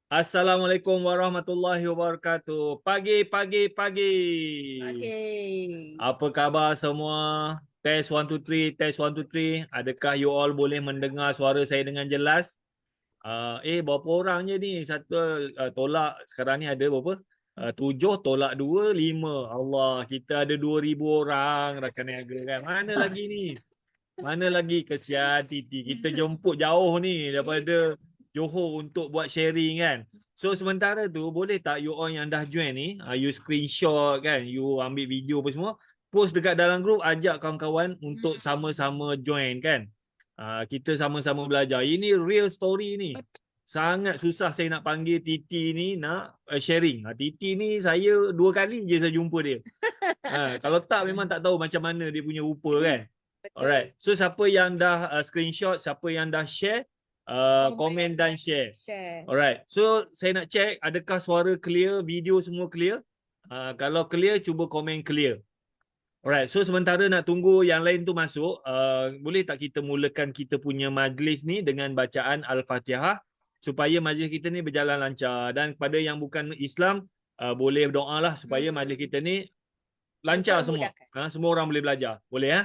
Assalamualaikum warahmatullahi wabarakatuh. Pagi, pagi, pagi. Okay. Apa khabar semua? Test 1 2 3, test 1 2 3. Adakah you all boleh mendengar suara saya dengan jelas? Berapa orang je ni? Satu tolak sekarang ni ada berapa? 7 tolak 2, 5. Allah, kita ada 2,000 orang rakan niaga kan. Mana lagi ni? Mana lagi kesian Titi. Kita jemput jauh ni daripada Johor untuk buat sharing kan. So sementara tu boleh tak you all yang dah join ni, you screenshot kan, you ambil video apa semua, post dekat dalam group, ajak kawan-kawan untuk sama-sama join kan. Kita sama-sama belajar. Ini real story ni. Sangat susah saya nak panggil Titi ni nak sharing. Titi ni saya 2 kali je saya jumpa dia. Kalau tak memang tak tahu macam mana dia punya rupa kan. Alright. So siapa yang dah screenshot, siapa yang dah share, komen dan share. Alright. So saya nak check adakah suara clear, video semua clear. Kalau clear, cuba komen clear. Alright. So sementara nak tunggu yang lain tu masuk, boleh tak kita mulakan kita punya majlis ni dengan bacaan Al-Fatihah supaya majlis kita ni berjalan lancar. Dan kepada yang bukan Islam, boleh berdoa lah supaya majlis kita ni lancar semua. Semua orang boleh belajar. Boleh ya?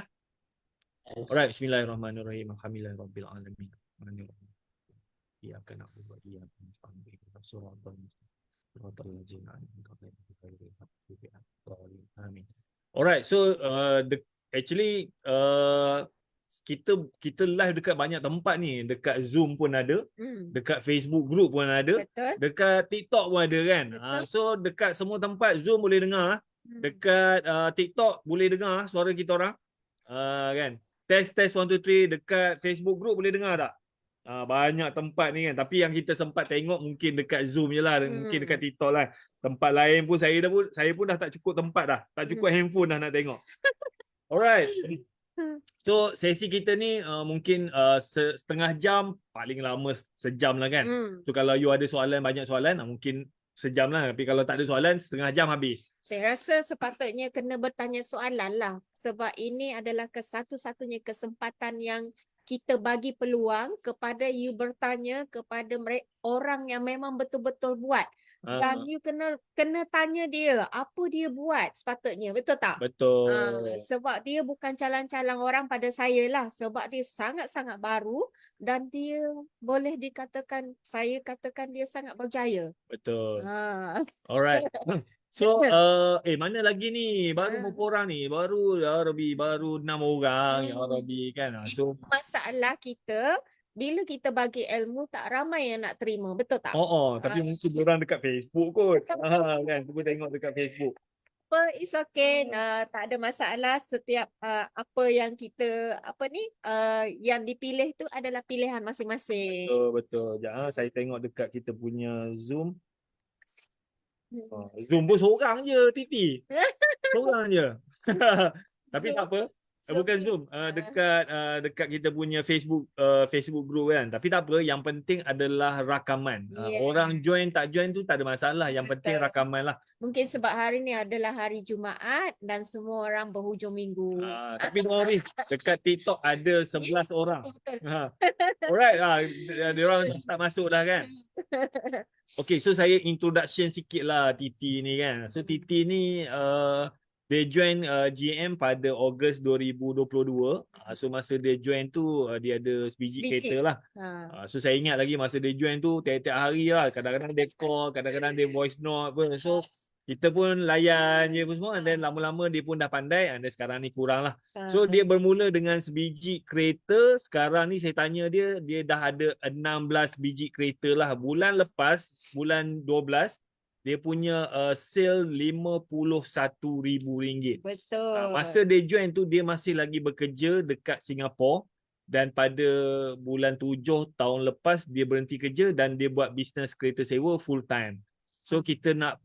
Alright, bismillahirrahmanirrahim. Alhamdulillahirabbil alamin. Iyyaka na'budu wa iyyaka nasta'in. Shiratal ladzina an'amta 'alaihim. Amin. Alright, so actually kita live dekat banyak tempat ni, dekat Zoom pun ada, dekat Facebook group pun ada, dekat TikTok pun ada kan. So dekat semua tempat Zoom boleh dengar, dekat TikTok boleh dengar suara kita orang. Kan. Test 1 2 3 dekat Facebook group boleh dengar tak? Banyak tempat ni kan. Tapi yang kita sempat tengok mungkin dekat Zoom je lah, mungkin dekat TikTok lah. Tempat lain pun saya pun dah tak cukup tempat dah. Tak cukup handphone dah nak tengok. Alright. So sesi kita ni mungkin setengah jam, paling lama sejam lah kan. So kalau you ada soalan, banyak soalan, mungkin sejam lah. Tapi kalau tak ada soalan, setengah jam habis. Saya rasa sepatutnya kena bertanya soalan lah. Sebab ini adalah satu-satunya kesempatan yang kita bagi peluang kepada you bertanya kepada orang yang memang betul-betul buat. Dan you kena tanya dia apa dia buat sepatutnya. Betul tak? Betul. Sebab dia bukan calang-calang orang pada saya lah. Sebab dia sangat-sangat baru dan dia boleh dikatakan, saya katakan dia sangat berjaya. Betul. Alright. So, mana lagi ni? Baru berapa orang ni? Baru ya Rabbi, baru 6 orang ya Rabbi kan. So masalah kita bila kita bagi ilmu tak ramai yang nak terima, betul tak? Tapi mungkin orang dekat Facebook kot. Kan, cuba tengok dekat Facebook. It's okay. Tak ada masalah. Setiap apa yang kita yang dipilih tu adalah pilihan masing-masing. Betul. Jangan saya tengok dekat kita punya Zoom. Zoom pun seorang je, Titi. Seorang je. Tapi tak apa. Bukan Zoom, dekat kita punya Facebook group kan. Tapi tak apa, yang penting adalah rakaman. Orang join tak join tu tak ada masalah. Yang penting rakaman lah. Mungkin sebab hari ni adalah hari Jumaat dan semua orang berhujung minggu. Tapi sorry, dekat TikTok ada 11 orang. Alright, dia orang start masuk dah kan. Okay, so saya introduction sikit lah Titi ni kan. So Titi ni dia join GM pada Ogos 2022. So masa dia join tu dia ada sebiji kereta lah. So saya ingat lagi masa dia join tu tiap-tiap hari lah. Kadang-kadang dia call, kadang-kadang dia voice note pun. So kita pun layan je pun semua. Dan lama-lama dia pun dah pandai. Dan sekarang ni kurang lah. So dia bermula dengan sebiji kereta. Sekarang ni saya tanya dia dah ada 16 biji kereta lah. Bulan lepas, bulan 12, dia punya sale RM51,000. Betul. Masa dia join tu dia masih lagi bekerja dekat Singapura. Dan pada bulan 7 tahun lepas dia berhenti kerja dan dia buat bisnes kereta sewa full time. So kita nak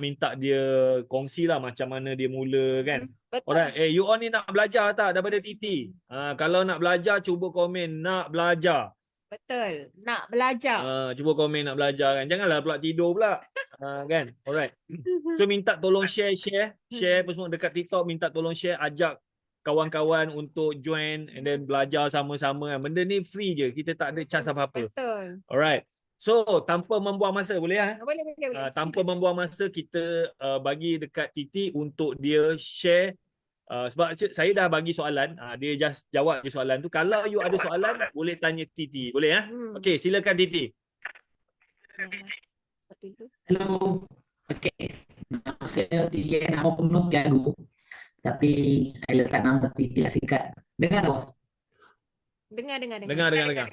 minta dia kongsi lah macam mana dia mula kan. Alright, you all ni nak belajar tak daripada Titi? Kalau nak belajar cuba komen nak belajar. Betul, nak belajar. Cuba komen nak belajar kan. Janganlah pula tidur pula. Kan? Alright. So minta tolong share apa semua dekat TikTok, minta tolong share, ajak kawan-kawan untuk join and then belajar sama-sama kan. Benda ni free je. Kita tak ada charge apa-apa. Betul. Alright. So tanpa membuang masa boleh ya? Boleh, boleh, boleh. Tanpa Silakan. membuang masa kita bagi dekat Titi untuk dia share sebab saya dah bagi soalan, dia just jawab je soalan tu. Kalau you ada soalan boleh tanya Titi, boleh ya? Okey, silakan Titi. Hello. Okay. Nama saya Titi, nama penuh Tiago. Tapi saya letak nama Titi singkat. Dengar bos? Dengar. Dengar.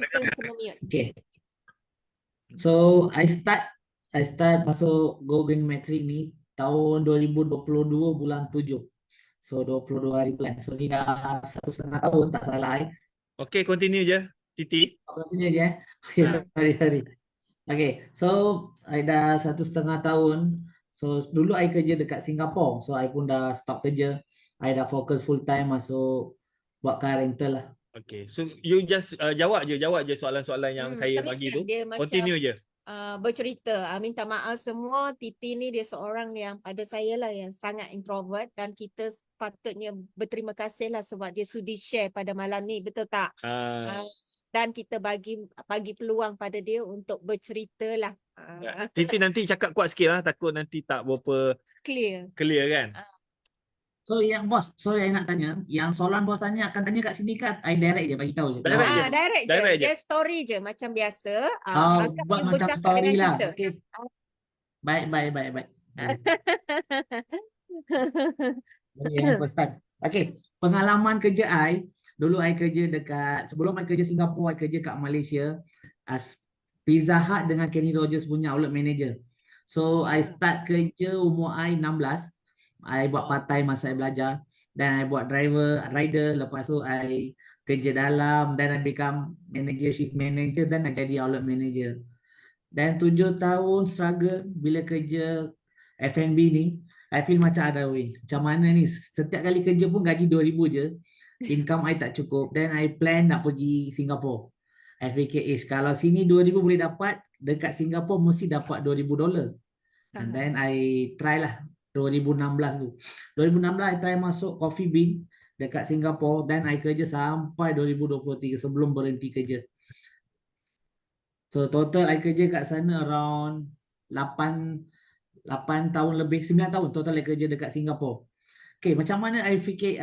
Kita kena mute. Okay. So I start masuk Go Green Matrix ni tahun 2022 bulan 7. So 22 hari bulan. So ni dah 1,5 tahun tak salah. Okey, continue je Titi. Continue je. Okay, sorry. Okay, so I dah 1,5 tahun. So dulu I kerja dekat Singapore. So I pun dah stop kerja. I dah fokus full time masuk buat car rental lah. Okay, so you just jawab je soalan-soalan yang saya Tapi bagi siap tu. dia macam Continue je. bercerita. Minta maaf semua. Titi ni dia seorang yang pada saya lah yang sangat introvert dan kita patutnya berterima kasih lah sebab dia sudi share pada malam ni, betul tak? Dan kita bagi peluang pada dia untuk bercerita lah. Titi nanti cakap kuat sikit lah, takut nanti tak berapa Clear. kan. So yang bos, sorry I nak tanya, yang soalan bos tanya akan tanya kat sini kan? I direct je bagi tahu je. Direct je. Direct je. Just story je macam biasa. Agak Buat you macam bercakap story dengan lah. kita. Okay. Baik. First time. Okay, pengalaman kerja I, dulu I kerja dekat, sebelum I kerja Singapura, I kerja kat Malaysia as Pizza Hut dengan Kenny Rogers punya outlet manager. So I start kerja umur I 16. I buat part time masa I belajar. Dan I buat rider. Lepas tu I kerja dalam. Dan I become manager, shift manager. Dan I jadi outlet manager. Dan 7 tahun struggle bila kerja F&B ni. I feel macam ada macam mana ni. Setiap kali kerja pun gaji 2,000 je. Income I tak cukup. Then I plan nak pergi Singapore. I fikir kalau sini 2,000 boleh dapat, dekat Singapore mesti dapat $2,000. And then I try lah 2016 tu. 2016 I try masuk Coffee Bean dekat Singapore. Dan I kerja sampai 2023 sebelum berhenti kerja. So total I kerja kat sana around 8 tahun lebih, 9 tahun total I kerja dekat Singapore. Okay, macam mana I fikir,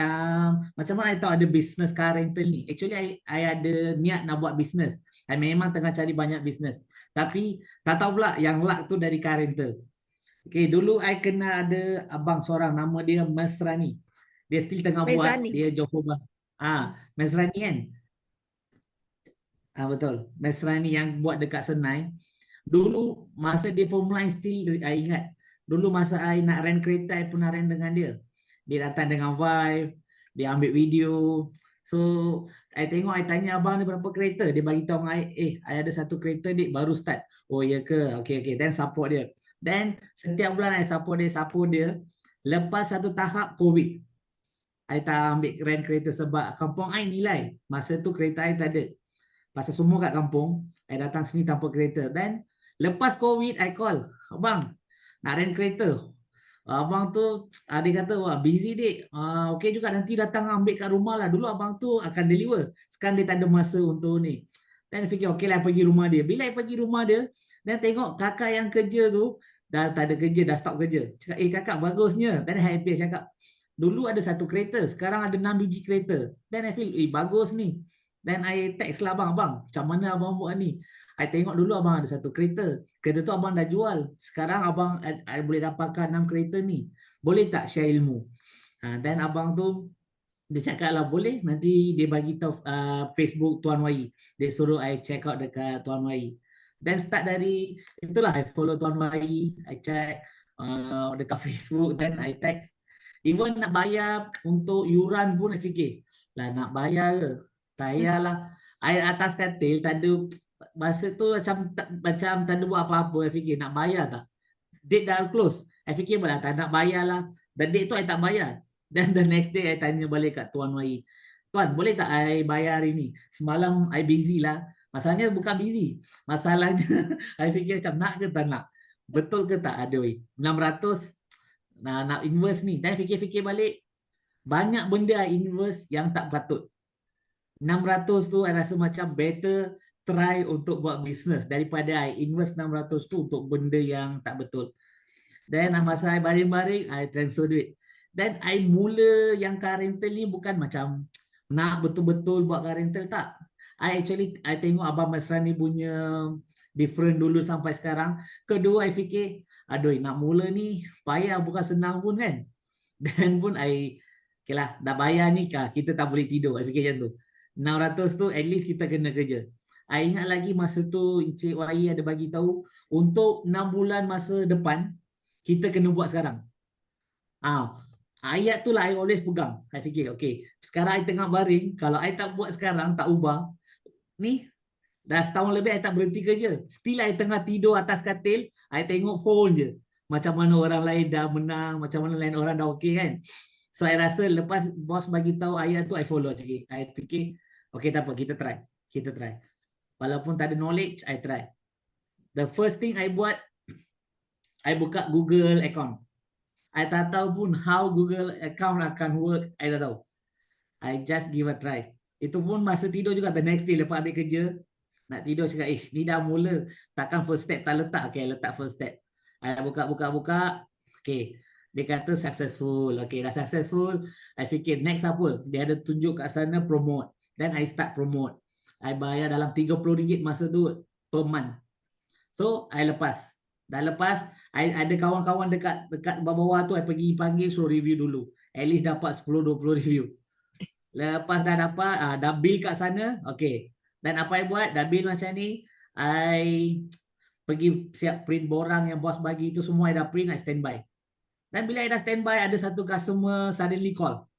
macam mana I tahu ada business car rental ni. Actually I ada niat nak buat business. I memang tengah cari banyak business. Tapi tak tahu pula yang luck tu dari car rental. Okay, dulu I kenal ada abang seorang nama dia Mesrani. Dia still tengah Mezrani. buat, dia Johor Bahru. Mesrani kan? Betul. Mesrani yang buat dekat Senai. Dulu masa dia Formula still I ingat. Dulu masa I nak rent kereta, I pernah rent dengan dia. Dia datang dengan wife, dia ambil video. So, I tengok, I tanya abang ni berapa kereta. Dia bagi tahu I, I ada satu kereta dik baru start. Oh ya ke? Okay. Then support dia. Then setiap bulan I support dia. Lepas satu tahap COVID, I tak ambil rent kereta sebab kampung I nilai. Masa tu kereta I tak ada. Pasal semua kat kampung, I datang sini tanpa kereta. Then lepas COVID, I call, abang nak rent kereta. Abang tu, dia kata, wah busy dik. Okay juga, nanti datang ambil kat rumah lah. Dulu abang tu akan deliver. Sekarang dia tak ada masa untuk ni. Dan I fikir, okay lah pergi rumah dia. Bila I pergi rumah dia, dan tengok kakak yang kerja tu, dah tak ada kerja, dah stop kerja. Cakap, kakak bagusnya. Dan I happy, cakap, dulu ada satu kereta, sekarang ada 6 biji kereta. Dan I feel, bagus ni. Dan I text lah abang, macam mana abang buat ni? I tengok dulu abang ada satu kereta. Kereta tu abang dah jual. Sekarang abang boleh dapatkan 6 kereta ni. Boleh tak share ilmu? Dan abang tu, dia cakap lah boleh. Nanti dia bagi tahu Facebook Tuan Wai. Dia suruh I check out dekat Tuan Wai. Dan start dari, itulah I follow Tuan Wai. I check dekat Facebook. Dan I text. Even nak bayar untuk yuran pun I fikir. Lah nak bayar ke? Tak payahlah. I atas katil tak ada. Masa tu macam tak ada buat apa-apa. I fikir nak bayar tak? Date dah close. I fikir tak nak bayar lah. Dan date tu I tak bayar. Dan the next day I tanya balik kat Tuan Wai. Tuan boleh tak I bayar hari ni? Semalam I busy lah. Masalahnya bukan busy. Masalahnya I fikir macam nak ke tak nak? Betul ke tak ada 600 nak invest ni. Dan I fikir-fikir balik. Banyak benda I invest yang tak patut. 600 tu I rasa macam better try untuk buat bisnes daripada I invest 600 tu untuk benda yang tak betul. Then masa I baring-baring, I transfer duit. Then I mula yang car rental ni bukan macam nak betul-betul buat car rental, tak. I tengok Abang Masrani punya different dulu sampai sekarang. Kedua, I fikir, aduh nak mula ni payah, bukan senang pun kan. Dan pun okay lah, dah bayar ni kita tak boleh tidur. I fikir macam tu. 600 tu at least kita kena kerja. I ingat lagi masa tu Encik Wai ada bagi tahu untuk 6 bulan masa depan kita kena buat sekarang. Ayat tu lah I always pegang. I fikir, okay, sekarang I tengah baring, kalau I tak buat sekarang, tak ubah, ni dah setahun lebih I tak berhenti kerja. Still I tengah tidur atas katil, I tengok phone je. Macam mana orang lain dah menang, macam mana lain orang dah okay kan. So I rasa lepas bos bagi tahu ayat tu, I follow lagi. I fikir, okay tak apa, kita try. Walaupun tak ada knowledge, I try. The first thing I buat, I buka Google account. I tak tahu pun how Google account akan work. I tak tahu. I just give a try. Itu pun masa tidur juga. The next day lepas habis kerja, nak tidur cakap, ni dah mula. Takkan first step tak letak. Okay, letak first step. I buka. Okay, dia kata successful. Okay, dah successful. I fikir next apa? Dia ada tunjuk kat sana promote. Then I start promote. I bayar dalam RM30 masa tu per month. So, I lepas. Dah lepas, ada kawan-kawan dekat bawah tu, I pergi panggil suruh review dulu. At least dapat 10-20 review. Lepas dah dapat, dah bill kat sana, okay. Dan apa I buat, dah bill macam ni, I pergi siap print borang yang bos bagi tu semua, I dah print, I standby. Dan bila I dah standby, ada satu customer suddenly call.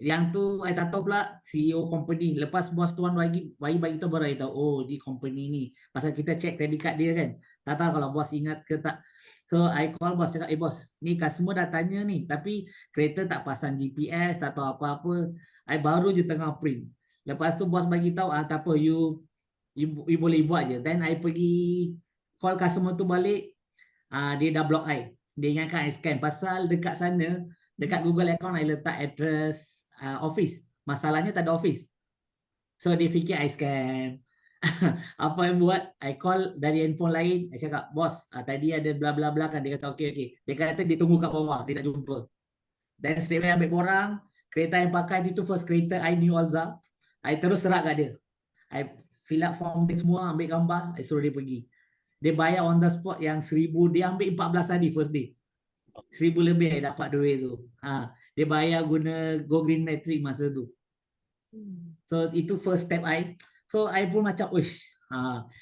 Yang tu I tak tahu pula CEO company. Lepas bos tuan bagi tahu baru I tahu, oh di company ni. Pasal kita check credit card dia kan. Tak tahu kalau bos ingat ke tak. So I call bos, cakap, bos, ni customer dah tanya ni, tapi kereta tak pasang GPS, tak tahu apa-apa. I baru je tengah print. Lepas tu bos bagi tahu, tak apa, you boleh buat je. Then I pergi call customer tu balik. Dia dah block I. Dia ingatkan I scan. Pasal dekat sana, dekat Google account, I letak address office. Masalahnya tak ada office. So, dia fikir I scam. Apa yang buat? I call dari handphone lain. I cakap, bos, tadi ada bla bla bla kan. Dia kata, okay. Dia kata dia tunggu kat bawah. Dia nak jumpa. Dan straight away ambil borang. Kereta yang pakai itu first kereta I New Alza. I terus serak kat dia. I fill up form dia semua, ambil gambar. I suruh dia pergi. Dia bayar on the spot yang 1,000. Dia ambil 14 hari first day. 1,000 lebih I dapat duit tu. Dia bayar guna Go Green Metric masa tu. So itu first step I. So I pun macam,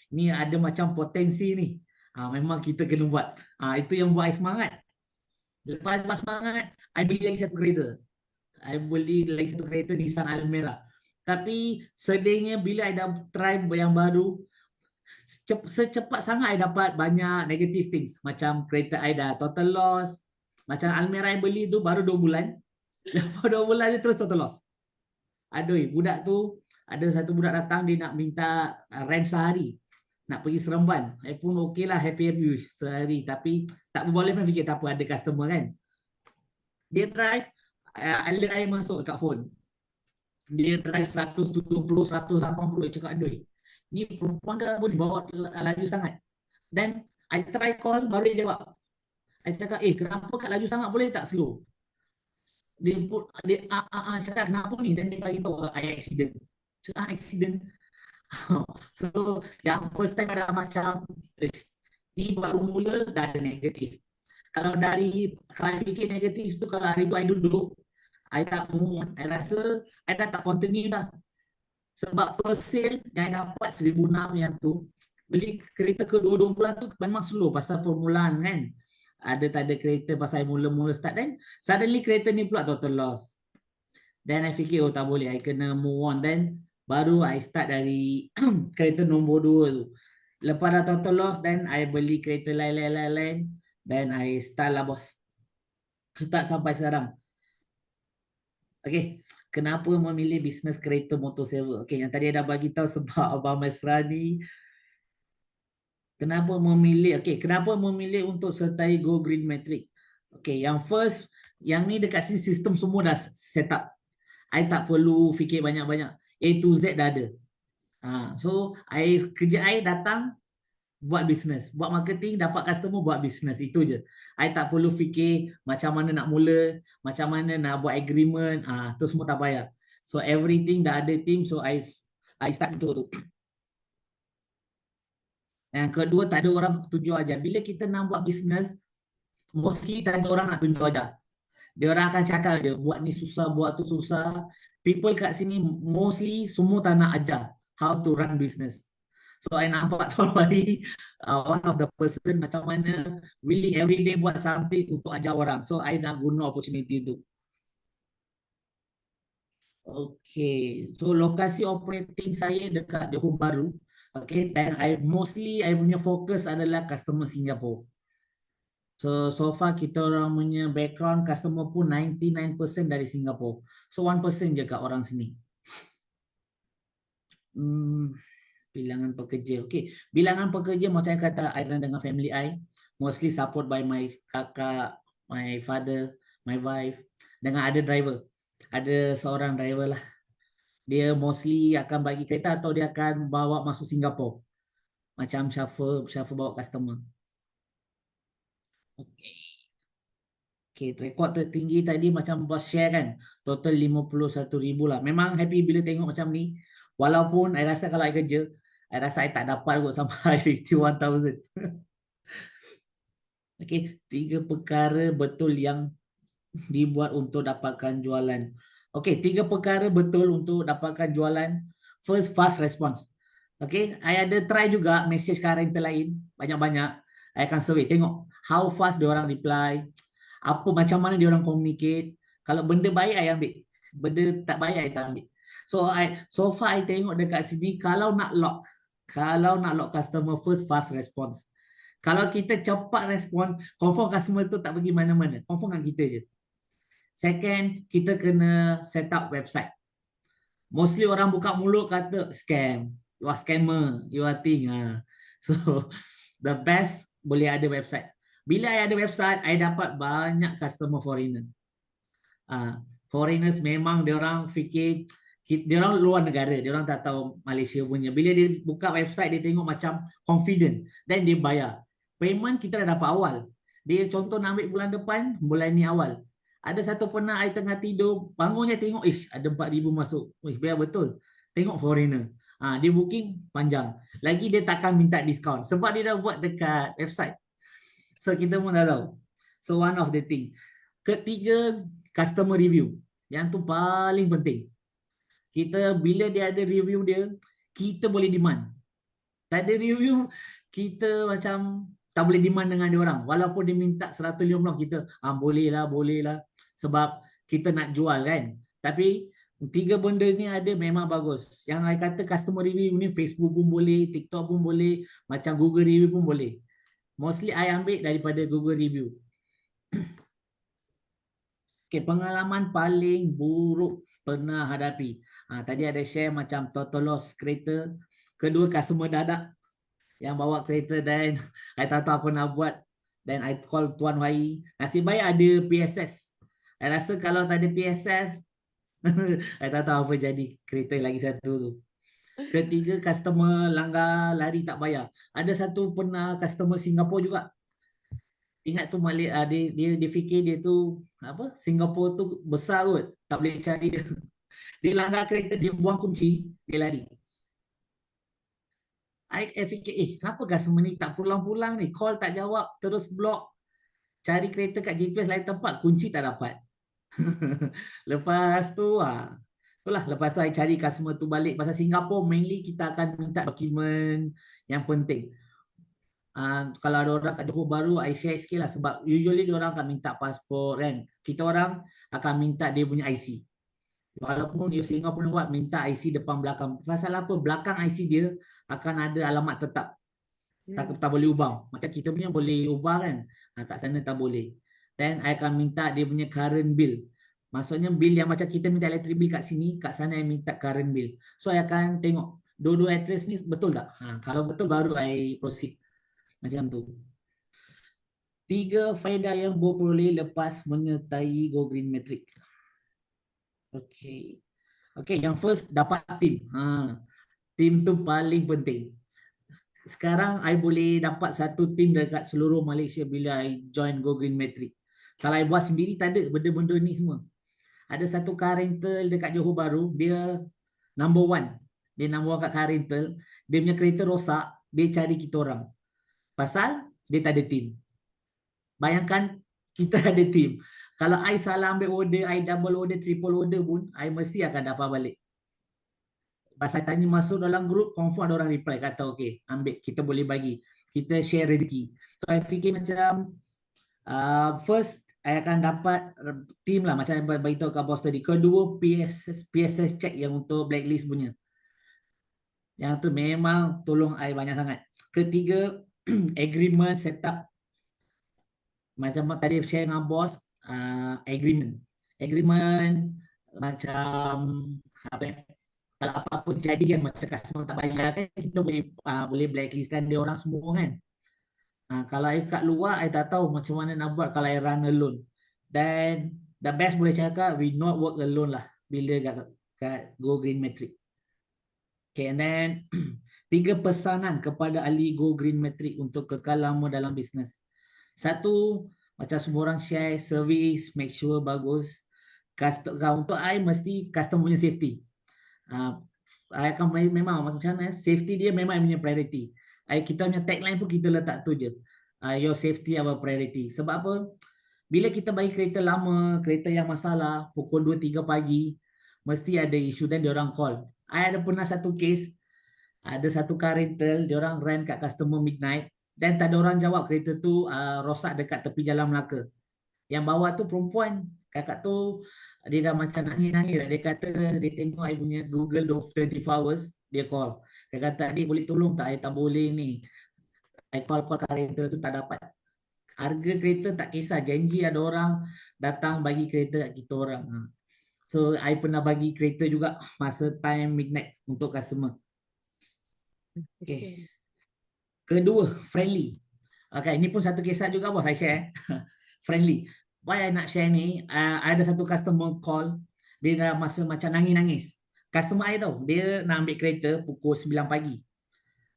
ni ada macam potensi ni. Memang kita kena buat. Itu yang buat I semangat. Lepas semangat, I beli lagi satu kereta. Nissan Almera. Tapi sedihnya bila I dah try yang baru, secepat sangat I dapat banyak negative things. Macam kereta I dah total loss. Macam Almera I beli tu baru 2 bulan. Lepas 2 bulan dia terus total loss. Aduh, budak tu, ada satu budak datang, dia nak minta rent sehari. Nak pergi Seremban. I pun okey lah, happy sehari. Tapi tak boleh pun fikir, tak apa, ada customer kan. Dia drive, alert I masuk kat phone. Dia drive 170, 180. Cakap, aduh, ni perempuan ke boleh bawa laju sangat. Dan I try call, baru dia jawab. I cakap, kenapa kat laju sangat, boleh tak slow? Dia cakap, kenapa ni? Dan dia bagi tahu, I accident. Cakap, accident. So, yang first time ada macam, ni baru mula dah ada negatif. Kalau I fikir negatif tu, kalau hari tu I duduk, I tak move, I rasa I dah tak continue dah. Sebab first sale yang I dapat 1,600 yang tu, beli kereta ke 2 bulan tu memang slow pasal permulaan kan. Tak ada kereta pasal I mula-mula start, dan suddenly kereta ni pula total loss. Then I fikir, tak boleh, I kena move on. Then baru I start dari kereta nombor 2 tu. Lepas dah total loss, then I beli kereta lain. Then I start lah bos. Start sampai sekarang. Okay, kenapa memilih bisnes kereta motor sewa? Okay, yang tadi dah bagi tahu sebab Abang Masrani. Kenapa memilih untuk sertai Go Green Metric? Okay, yang first, yang ni dekat sini sistem semua dah set up. I tak perlu fikir banyak-banyak. A to Z dah ada. So kerja I datang buat bisnes, buat marketing, dapat customer, buat bisnes, itu je. I tak perlu fikir macam mana nak mula, macam mana nak buat agreement, tu semua tak payah. So everything dah ada team, so I start untuk tu. Yang kedua, tak ada orang tunjuk ajar. Bila kita nak buat bisnes, mostly tak ada orang nak tunjuk ajar. Dia orang akan cakap je, buat ni susah, buat tu susah. People kat sini mostly semua tak nak ajar how to run business. So I nampak Tuan Wali, one of the person macam mana willing every day buat something untuk ajar orang. So I nak guna opportunity tu. Okay, so lokasi operating saya dekat Johor Bahru. Okay, dan mostly I punya fokus adalah customer Singapore. So far kita orang punya background customer pun 99% dari Singapore. So 1% je kat orang sini. Bilangan pekerja. Okay, bilangan pekerja macam saya kata, I dengan family I. Mostly support by my kakak, my father, my wife. Dengan ada driver. Ada seorang driver lah. Dia mostly akan bagi kereta atau dia akan bawa masuk Singapore. Macam chauffeur bawa customer. Okay. Okay, rekod tertinggi tadi macam bos share kan. Total 51,000 lah. Memang happy bila tengok macam ni. Walaupun I rasa kalau I kerja, I rasa I tak dapat kot sampai 51,000. Okay, 3 perkara betul yang dibuat untuk dapatkan jualan. Okay, 3 perkara betul untuk dapatkan jualan. First, fast response. Okay, I ada try juga message ke rental lain. Banyak-banyak. I akan survey. Tengok how fast diorang reply. Apa macam mana diorang communicate. Kalau benda baik, I ambil. Benda tak baik, I tak ambil. So far, I tengok dekat sini, kalau nak lock customer, first fast response. Kalau kita cepat respon, confirm customer tu tak pergi mana-mana. Confirm dengan kita je. Second, kita kena set up website. Mostly orang buka mulut kata scam. You are scammer. You are thing. So, the best boleh ada website. Bila I ada website, I dapat banyak customer foreigner. Foreigners memang diorang fikir, diorang luar negara, diorang tak tahu Malaysia punya. Bila dia buka website, dia tengok macam confident. Then dia bayar. Payment kita dah dapat awal. Dia contoh nak ambil bulan depan, bulan ni awal. Ada satu pernah I tengah tidur, bangunnya tengok, ada 4,000 masuk. Biar betul. Tengok foreigner. Dia booking panjang. Lagi dia takkan minta diskaun. Sebab dia dah buat dekat website. So kita pun dah tahu. So one of the thing. Ketiga, customer review. Yang tu paling penting. Kita bila dia ada review dia, kita boleh demand. Tak ada review, kita macam tak boleh demand dengan dia orang. Walaupun dia minta 150, kita boleh lah. Sebab kita nak jual kan. Tapi 3 benda ni ada memang bagus. Yang I kata customer review ni Facebook pun boleh, TikTok pun boleh, macam Google review pun boleh. Mostly I ambil daripada Google review. Okay, pengalaman paling buruk pernah hadapi. Tadi ada share macam total loss kereta. Kedua, customer dadak yang bawa kereta dan I tak tahu apa nak buat. Dan I call Tuan Wai. Nasib baik ada PSS. I rasa kalau tak ada PSS, I tak tahu apa jadi kereta lagi satu tu. Ketiga, customer langgar lari tak bayar. Ada satu pernah customer Singapore juga. Ingat tu Malik, dia fikir dia tu apa? Singapore tu besar kot, tak boleh cari dia. Dia langgar kereta, dia buang kunci, dia lari. I fikir, kenapa customer ni tak pulang-pulang ni? Call tak jawab, terus block. Cari kereta kat GPS lain tempat, kunci tak dapat. Lepas tu, lepas tu I cari customer tu balik. Pasal Singapore mainly kita akan minta dokumen yang penting. Kalau ada orang kat Johor Bahru, I share sikit lah. Sebab usually dia orang akan minta pasport kan. Kita orang akan minta dia punya IC. Walaupun dia Singapore buat minta IC depan belakang. Pasal apa? Belakang IC dia akan ada alamat tetap. Tak boleh ubah. Macam kita punya boleh ubah kan. Kat sana tak boleh. Then I akan minta dia punya current bill. Maksudnya bill yang macam kita minta electric bill kat sini, kat sana I minta current bill. So I akan tengok dua-dua address ni betul tak? Kalau betul baru I proceed. Macam tu. 3 faedah yang berperoleh lepas menyertai Go Green Matrix. Okay, yang first dapat team. Tim tu paling penting. Sekarang I boleh dapat satu tim dekat seluruh Malaysia bila I join Go Green Matrix. Kalau I buat sendiri tak ada benda-benda ni semua. Ada satu car rental dekat Johor Bahru, dia number one. Dia number one kat car rental. Dia punya kereta rosak, dia cari kita orang. Pasal dia tak ada tim. Bayangkan kita ada tim. Kalau I salah ambil order, I double order, triple order pun, I mesti akan dapat balik. Pasal tanya masuk dalam grup, confirm ada orang reply kata okay, ambil, kita boleh bagi, kita share rezeki. So I fikir macam first I akan dapat team lah, macam yang beritahu kat bos tadi. Kedua PSS check yang untuk blacklist punya, yang tu memang tolong I banyak sangat. Ketiga agreement setup, macam tadi share dengan bos, agreement macam apa ya, kalau apa-apa jadi kan, macam customer tak bayar kan, kita boleh blacklistkan dia orang semua kan. Kalau I kat luar, I tak tahu macam mana nak buat kalau I run alone. Dan the best boleh cakap, we not work alone lah bila kat Go Green Matrix. Okay, and then 3 pesanan kepada ahli Go Green Matrix untuk kekal lama dalam bisnes. Satu, macam semua orang share, service, make sure bagus. Untuk I mesti customer punya safety. I akan memang macam mana, safety dia memang punya priority. Kita punya tagline pun kita letak tu je, your safety our priority. Sebab apa? Bila kita bagi kereta lama, kereta yang masalah, pukul 2-3 pagi, mesti ada isu dan diorang call. I ada pernah satu case, ada satu car rental, diorang rent kat customer midnight, dan tak ada orang jawab, kereta tu rosak dekat tepi Jalan Melaka. Yang bawa tu perempuan, kakak tu dia dah macam nangis-nangis. Dia kata dia tengok I punya Google 24 hours, dia call. Dia kata, adik boleh tolong tak? I tak boleh ni. I call car rental tu tak dapat. Harga kereta tak kisah, janji ada orang datang bagi kereta kat kita orang. So I pernah bagi kereta juga masa time midnight untuk customer. Okay. Kedua, friendly. Okay, ini pun satu kisah juga bos, saya share. Friendly. Why I nak share ni, ada satu customer call, dia dah masa macam nangis-nangis. Customer I tahu, dia nak ambil kereta pukul 9 pagi.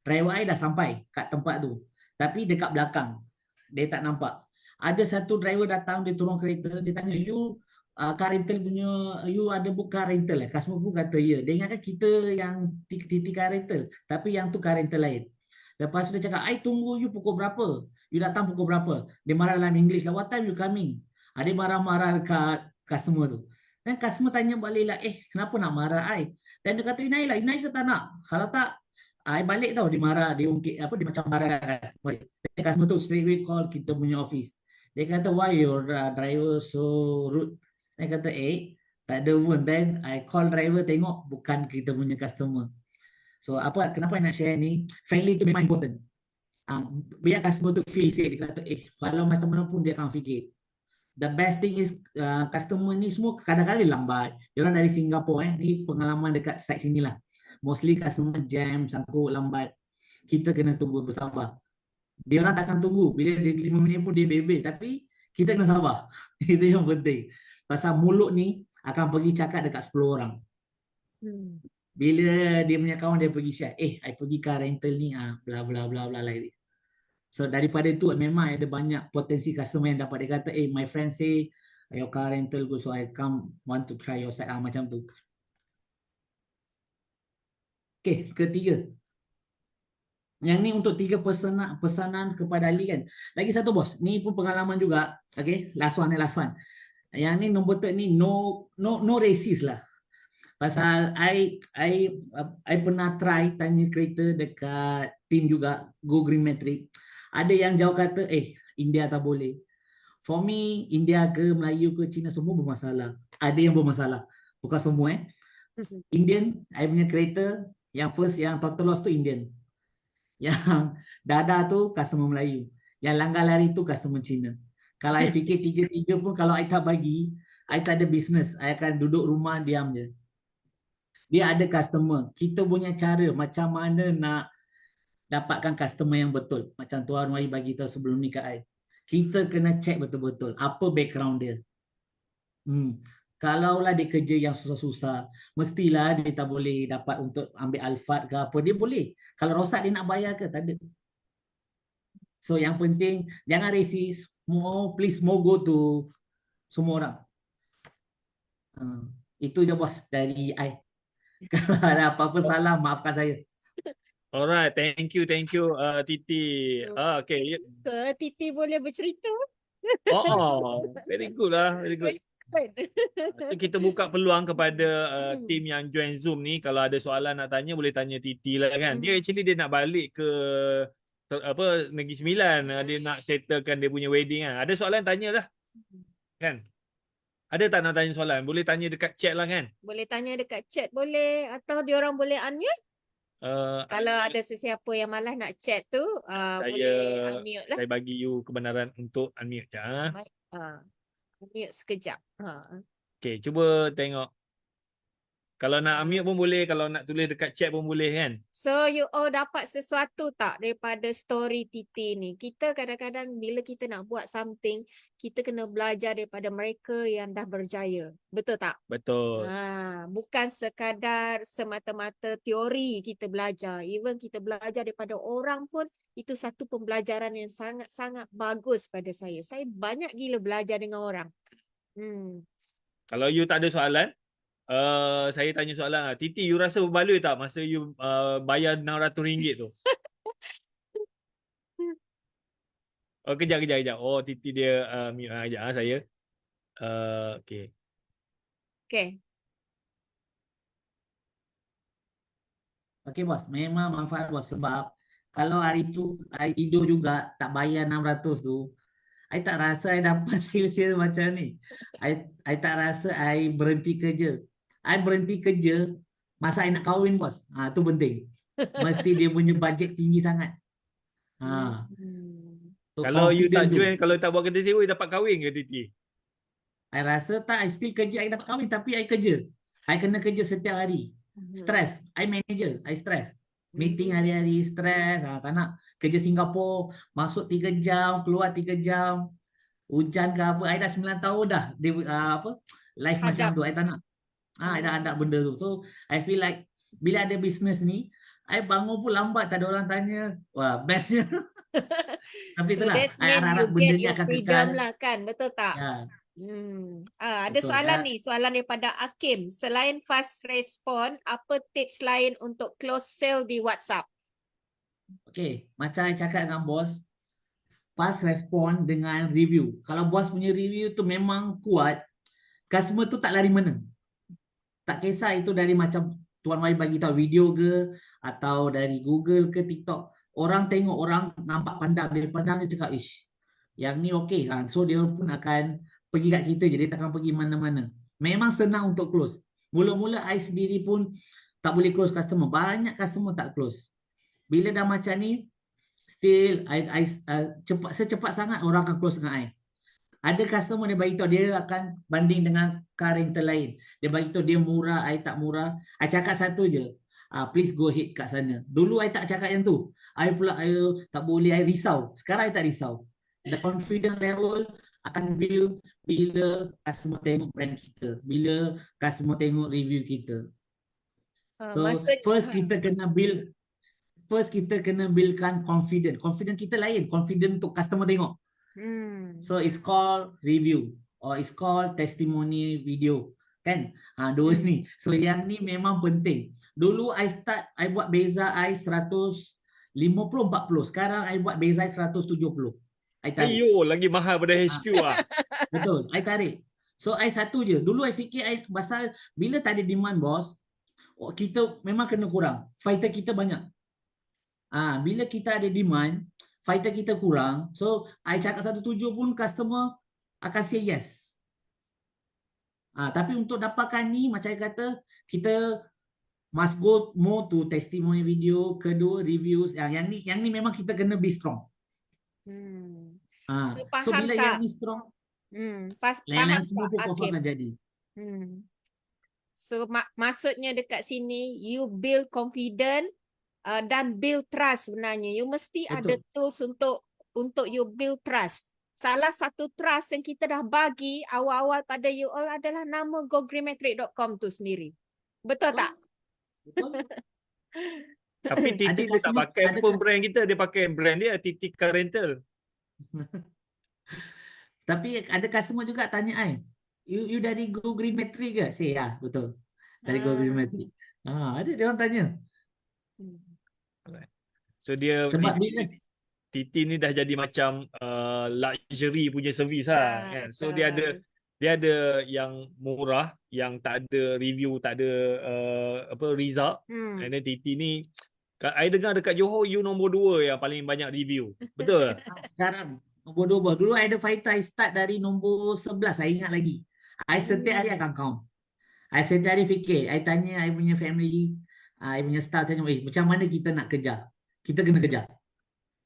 Driver I dah sampai kat tempat tu, tapi dekat belakang, dia tak nampak. Ada satu driver datang, dia turun kereta, dia tanya, you car rental punya, you ada book car rental eh? Customer pun kata ya. Dia ingatkan kita yang titik car rental, tapi yang tu car rental lain. Lepas tu dia cakap, I tunggu you pukul berapa? You datang pukul berapa? Dia marah dalam English lah, what time you coming? Dia marah-marah dekat customer tu. Dan customer tanya balik lah, kenapa nak marah I? Dan dia kata, you naik ke tak nak? Kalau tak, I balik tau. Dia marah, dia ungkit, dia macam marah kat customer. Dan customer tu straight away call kita punya office. Dia kata, why your driver so rude? Dia kata, tak ada pun. Then I call driver, tengok bukan kita punya customer. So kenapa I nak share ni? Friendly tu memang important. Biar customer tu feel safe. Dia kata, kalau macam mana pun dia akan fikir. The best thing is customer ni semua kadang-kadang dia lambat. Dia orang dari Singapura ni pengalaman dekat site sini lah. Mostly customer jam, sangkut, lambat. Kita kena tunggu bersabar. Dia orang takkan tunggu. Bila dia 5 minit pun dia bebel. Tapi kita kena sabar. Itu yang penting. Pasal mulut ni akan pergi cakap dekat 10 orang. Bila dia punya kawan dia pergi share, I pergi car rental ni, bla bla bla bla like this. So daripada itu memang ada banyak potensi customer yang dapat dia kata, my friend say your car rental good, so I come want to try your site, macam tu. Okay, ketiga. Yang ni untuk 3 pesanan kepada ahli kan. Lagi satu bos, ni pun pengalaman juga. Okay, last one. Yang ni nombor 3 ni no racist lah. Pasal I pernah try tanya kereta dekat team juga Go Green Matrix. Ada yang jauh kata, India tak boleh. For me, India ke Melayu ke Cina semua bermasalah. Ada yang bermasalah. Bukan semua Indian, I punya kereta yang first, yang total loss tu Indian. Yang dada tu customer Melayu. Yang langgar lari tu customer Cina. Kalau I fikir 3-3 pun kalau I tak bagi, I tak ada business. I akan duduk rumah diam je. Dia ada customer. Kita punya cara macam mana nak dapatkan customer yang betul. Macam Tuan Wai bagi tahu sebelum ni kat I. Kita kena check betul-betul apa background dia. Kalaulah dia kerja yang susah-susah, mestilah dia tak boleh dapat untuk ambil Alphard ke apa. Dia boleh. Kalau rosak dia nak bayar ke? Tak ada. So yang penting jangan racist. Please more go to semua orang. Itu je bos dari I. Kalau ada apa-apa salah, maafkan saya. Alright, thank you Titi. Okay. Suka Titi boleh bercerita. Very good lah, very good. So, kita buka peluang kepada tim yang join Zoom ni. Kalau ada soalan nak tanya, boleh tanya Titi lah kan. Dia actually dia nak balik ke Negeri Sembilan. Dia nak settlekan dia punya wedding kan. Ada soalan tanyalah kan. Ada tak nak tanya soalan? Boleh tanya dekat chat lah kan. Boleh tanya dekat chat boleh, atau diorang boleh unmute. Kalau ada sesiapa yang malas nak chat tu, boleh unmute lah. Saya bagi you kebenaran untuk unmute je. Unmute sekejap. Okay, cuba tengok. Kalau nak unmute pun boleh, kalau nak tulis dekat chat pun boleh kan. So you all dapat sesuatu tak daripada story Titi ni? Kita kadang-kadang bila kita nak buat something, kita kena belajar daripada mereka yang dah berjaya. Betul tak? Betul. Bukan sekadar semata-mata teori kita belajar. Even kita belajar daripada orang pun, itu satu pembelajaran yang sangat-sangat bagus pada saya. Saya banyak gila belajar dengan orang. Kalau you tak ada soalan, saya tanya soalan lah. Titi, you rasa berbaloi tak masa you bayar RM600 tu? Oh, kejap. Oh, Titi dia mute kejap saya. Okay. Okay bos, memang manfaat bos. Sebab kalau hari tu I tidur juga tak bayar 600 tu, I tak rasa I dapat sale macam ni. I tak rasa I berhenti kerja. I berhenti kerja masa I nak kahwin bos. Tu penting. Mesti dia punya bajet tinggi sangat. So kalau you tak confident tu. join, kalau tak buat kerja sewa, you dapat kahwin ke Titi? I rasa tak, I still kerja, I dapat kahwin tapi I kerja. I kena kerja setiap hari. Stress. I manager, I stress. Meeting hari-hari, stress. Tak nak kerja Singapura, masuk 3 jam, keluar 3 jam. Hujan ke apa, I dah 9 tahun dah dia, life macam tu, I tak nak. I dah ada benda tu. So I feel like bila ada business ni, I bangun pun lambat, tak ada orang tanya. Wah, bestnya. Tapi So itulah, that's I mean harap you benda get ni your akan freedom kekal. lah kan, betul tak? Ya. Ada Betul. soalan ni, soalan daripada Hakim. Selain fast respond, apa tips lain untuk close sale di WhatsApp? Okay, macam I cakap dengan bos, fast respond dengan review. Kalau bos punya review tu memang kuat, customer tu tak lari mana. Tak kisah itu dari macam Tuan Wai bagi tahu video ke, atau dari Google ke TikTok. Orang tengok, orang nampak pandang, dia pandang dia cakap, ish, yang ni okey. So dia pun akan pergi kat kita je, dia takkan pergi mana-mana. Memang senang untuk close. Mula-mula I sendiri pun tak boleh close customer. Banyak customer tak close. Bila dah macam ni, still secepat sangat orang akan close dengan I. Ada customer dia bagi tahu dia akan banding dengan car rental lain. Dia bagi tahu dia murah, I tak murah. I cakap satu je. Please go ahead kat sana. Dulu I tak cakap yang tu. I pula tak boleh, I risau. Sekarang I tak risau. The confidence level akan build bila customer tengok brand kita. Bila customer tengok review kita. So first kita kena buildkan confident. Confident kita lain. Confident untuk customer tengok. So it's called review or it's called testimony video kan. Dua ni. So yang ni memang penting. Dulu I buat beza I 150-40. Sekarang I buat beza I 170. I tarik. Ayo, lagi mahal pada HQ lah. Betul, I tarik. So I satu je. Dulu I fikir I pasal bila tak ada demand bos, kita memang kena kurang. Fighter kita banyak. Bila kita ada demand, fighter kita kurang. So I cakap 170 pun customer akan say yes. Tapi untuk dapatkan ni macam saya kata, kita must go more to testimony video, kedua reviews. Yang ni memang kita kena be strong. So bila yang ni strong, lain-lain semua pun confirm akan jadi. So maksudnya dekat sini you build confident dan build trust sebenarnya. You mesti ada tools untuk you build trust. salah satu trust yang kita dah bagi awal-awal pada you all adalah nama gogreenmetric.com tu sendiri. Betul tak? Betul. Tapi Titi Ada dia tak customer, pakai ada pun brand kita, dia pakai brand dia Titi Car Rental. Tapi ada customer juga tanya I, you dari Go Green Metric ke? Say ya, betul. Dari Go Green Metric. Ada dia orang tanya. So dia Sebab bila Titi ni dah jadi macam luxury punya servis lah kan. So dia ada yang murah, yang tak ada review, tak ada result. And then Titi ni, I dengar dekat Johor you nombor 2 yang paling banyak review. Betul? sekarang nombor 2 dulu I ada fighter, I start dari nombor 11, saya ingat lagi. I setiap hari akan count. I setiap hari fikir, I tanya I punya family, I punya staff, tanya macam mana kita nak kejar. Kita kena kejar.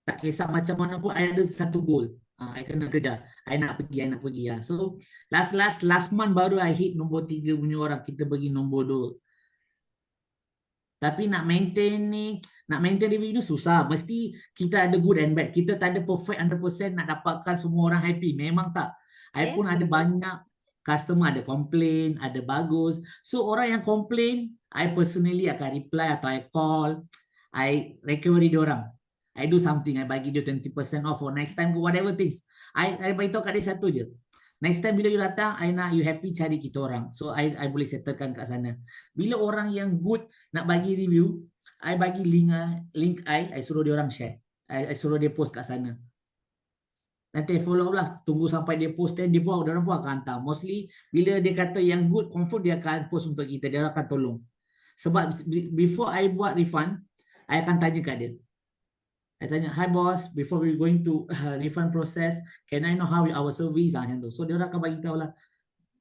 Tak kisah macam mana pun, I ada satu goal. I kena kejar. I nak pergi. So last month baru I hit nombor 3 punya orang. Kita pergi nombor 2. Tapi nak maintain review ni susah. Mesti kita ada good and bad. Kita tak ada perfect 100% nak dapatkan semua orang happy. Memang tak. I pun ada banyak customer ada complain, ada bagus. So orang yang complain, I personally akan reply atau I call. I recovery diorang. I do something, I bagi dia 20% off for next time, whatever things. I beritahu kat dia satu je. Next time bila you datang, I nak you happy cari kita orang. So I boleh settlekan kat sana. Bila orang yang good nak bagi review, I bagi link I suruh dia orang share. I suruh dia post kat sana. Nanti follow lah. Tunggu sampai dia post, dan dia orang pun akan hantar. Mostly bila dia kata yang good, confirm dia akan post untuk kita. Dia akan tolong. Sebab before I buat refund, I akan tanya kat dia. I tanya, hi boss, before we going to refund process, can I know how our service? Macam tu. So dia orang akan bagi tahu lah.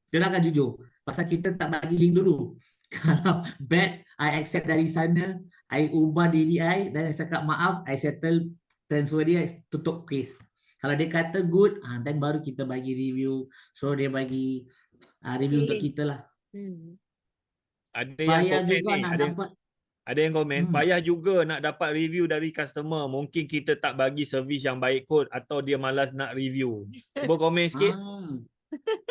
Dia orang akan jujur. Pasal kita tak bagi link dulu. Kalau bad, I accept dari sana, I ubah diri I, dan I cakap maaf, I settle, transfer dia, I tutup case. Kalau dia kata good, then baru kita bagi review. So dia bagi review untuk kita lah. Ada yang Payah komen juga ni, nak dapat. ada yang komen, payah juga nak dapat review dari customer. Mungkin kita tak bagi servis yang baik kot, atau dia malas nak review. Cuba komen sikit.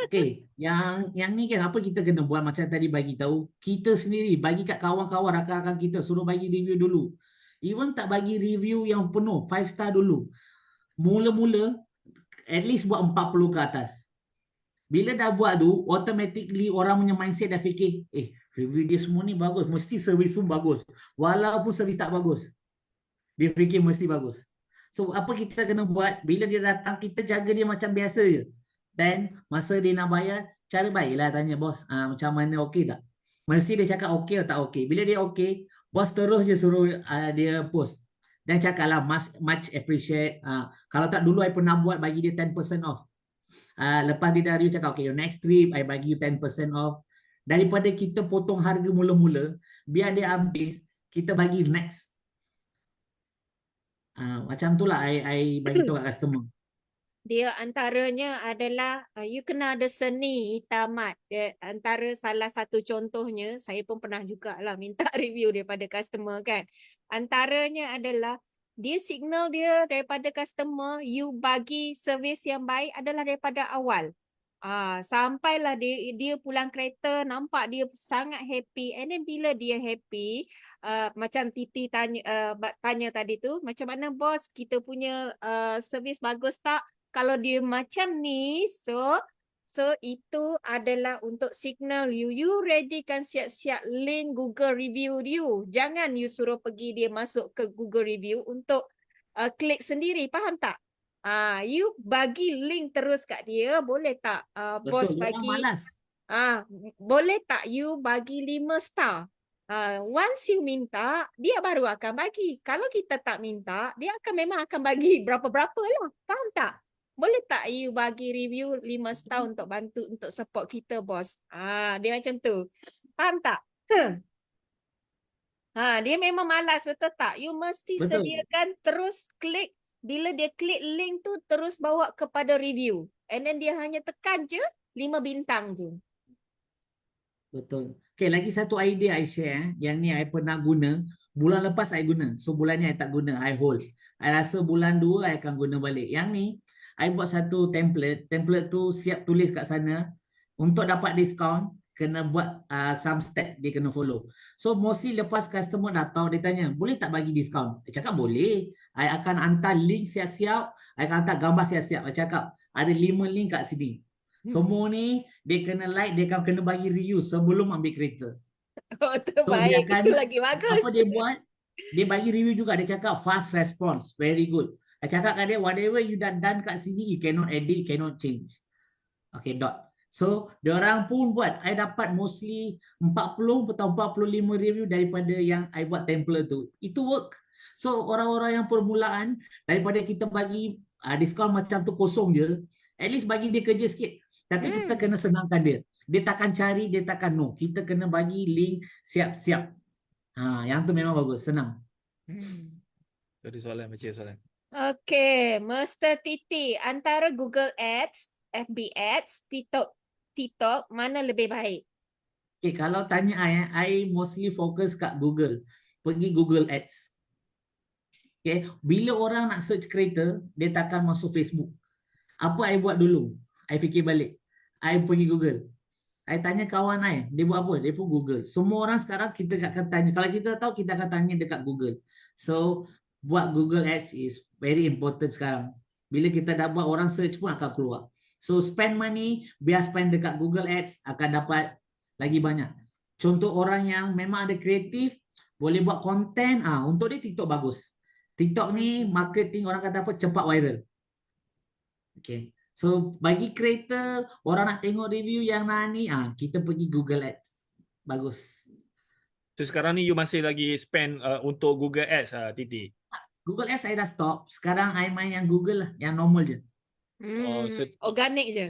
Okay, yang ni kan apa kita kena buat macam tadi bagi tahu. Kita sendiri bagi kat kawan-kawan, rakan-rakan kita, suruh bagi review dulu. Even tak bagi review yang penuh, 5 star dulu. Mula-mula, at least buat 40 ke atas. Bila dah buat tu, automatically orang punya mindset dah fikir, review dia semua ni bagus, mesti servis pun bagus. Walaupun servis tak bagus, dia fikir mesti bagus. So apa kita kena buat, bila dia datang, kita jaga dia macam biasa je. Dan masa dia nak bayar, cara baiklah tanya bos, macam mana, okey tak? Mesti dia cakap okey atau tak okey. Bila dia okey, bos terus je suruh dia post. Dan cakap lah, much appreciate. Kalau tak dulu, I pernah buat bagi dia 10% off. Lepas dia dah review cakap, okay, your next trip, I bagi you 10% off. Daripada kita potong harga mula-mula, biar dia habis, kita bagi next. Macam tu lah I bagi tahu kat customer. Dia antaranya adalah you kena ada seni tamat. Antara salah satu contohnya, saya pun pernah jugalah minta review daripada customer kan. Antaranya adalah dia signal dia daripada customer, you bagi servis yang baik adalah daripada awal. Sampailah dia pulang kereta, nampak dia sangat happy. And then bila dia happy, macam Titi tanya tadi tu, macam mana bos, kita punya servis bagus tak? Kalau dia macam ni, so itu adalah untuk signal you ready kan siap-siap link Google review you. Jangan you suruh pergi dia masuk ke Google review untuk klik sendiri, faham tak? You bagi link terus kat dia, boleh tak bos bagi malas. boleh tak you bagi 5 star? Once you minta, dia baru akan bagi. Kalau kita tak minta, dia memang akan bagi berapa-berapa lah, faham tak? Boleh tak you bagi review 5 star untuk bantu, untuk support kita bos? Dia macam tu. Faham tak? Dia memang malas, betul tak? You mesti sediakan terus klik. Bila dia klik link tu, terus bawa kepada review. And then dia hanya tekan je 5 bintang tu. Betul. Okay, lagi satu idea I share. Yang ni I pernah guna. Bulan lepas I guna. So bulan ni I tak guna, I hold. I rasa bulan 2 I akan guna balik. Yang ni, I buat satu template. Template tu siap tulis kat sana. Untuk dapat diskaun, kena buat some step dia kena follow. So mostly lepas customer dah tahu, dia tanya, boleh tak bagi diskaun? Dia cakap boleh. I akan hantar link siap-siap. I akan hantar gambar siap-siap. I cakap ada 5 link kat sini. Semua ni dia kena like, dia akan kena bagi review sebelum ambil kereta. Oh, So dia terbaik. akan, Itu lagi apa bagus. dia buat, dia bagi review juga. Dia cakap fast response, very good. I cakap kat dia, whatever you dah done kat sini, you cannot edit, cannot change. Okay, dot. So diorang pun buat, I dapat mostly 40 atau 45 review daripada yang I buat template tu. Itu work. So orang-orang yang permulaan, daripada kita bagi diskaun macam tu kosong je, at least bagi dia kerja sikit. Tapi kita kena senangkan dia. Dia takkan cari, dia takkan no. Kita kena bagi link siap-siap. Yang tu memang bagus, senang. Ada soalan, baca soalan. Okay, Mr. Titi, antara Google Ads, FB Ads, TikTok, mana lebih baik? Okay, kalau tanya I mostly fokus kat Google. Pergi Google Ads. Okay, bila orang nak search kereta, dia takkan masuk Facebook. Apa I buat dulu? I fikir balik. I pergi Google. I tanya kawan I, dia buat apa? Dia pun Google. Semua orang sekarang kita akan tanya. Kalau kita tahu, kita akan tanya dekat Google. So, buat Google Ads is very important sekarang. Bila kita dah buat, orang search pun akan keluar. So, spend money, biar spend dekat Google Ads, akan dapat lagi banyak. Contoh orang yang memang ada kreatif, boleh buat konten, untuk dia TikTok bagus. TikTok ni marketing, orang kata apa, cepat viral. Okay. So bagi creator, orang nak tengok review yang ni, kita pergi Google Ads. Bagus. So sekarang ni you masih lagi spend untuk Google Ads, Titi? Google Ads saya dah stop. Sekarang I main yang Google lah, yang normal je. Organik je.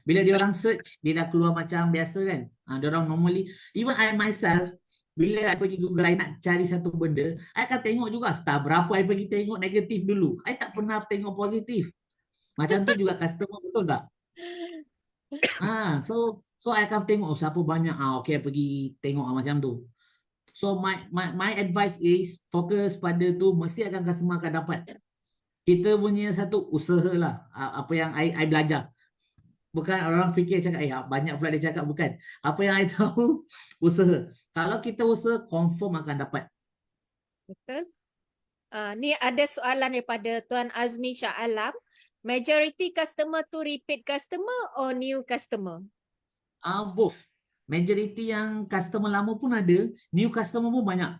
Bila dia orang search, dia dah keluar macam biasa kan. Dia orang normally, even I myself, bila I pergi Google, I nak cari satu benda, I akan tengok juga start berapa I pergi tengok negatif dulu. I tak pernah tengok positif. Macam tu juga customer, betul tak? So I akan tengok siapa banyak. Okay, pergi tengok macam tu. So my advice is fokus pada tu, mesti akan customer akan dapat. Kita punya satu usaha lah. Apa yang I belajar. Bukan orang fikir cakap, banyak pula dia cakap, bukan. Apa yang I tahu, usaha. Kalau kita usaha, confirm akan dapat. Betul. Ni ada soalan daripada Tuan Azmi Shah Alam. Majority customer tu repeat customer or new customer? Both. Majority yang customer lama pun ada, new customer pun banyak.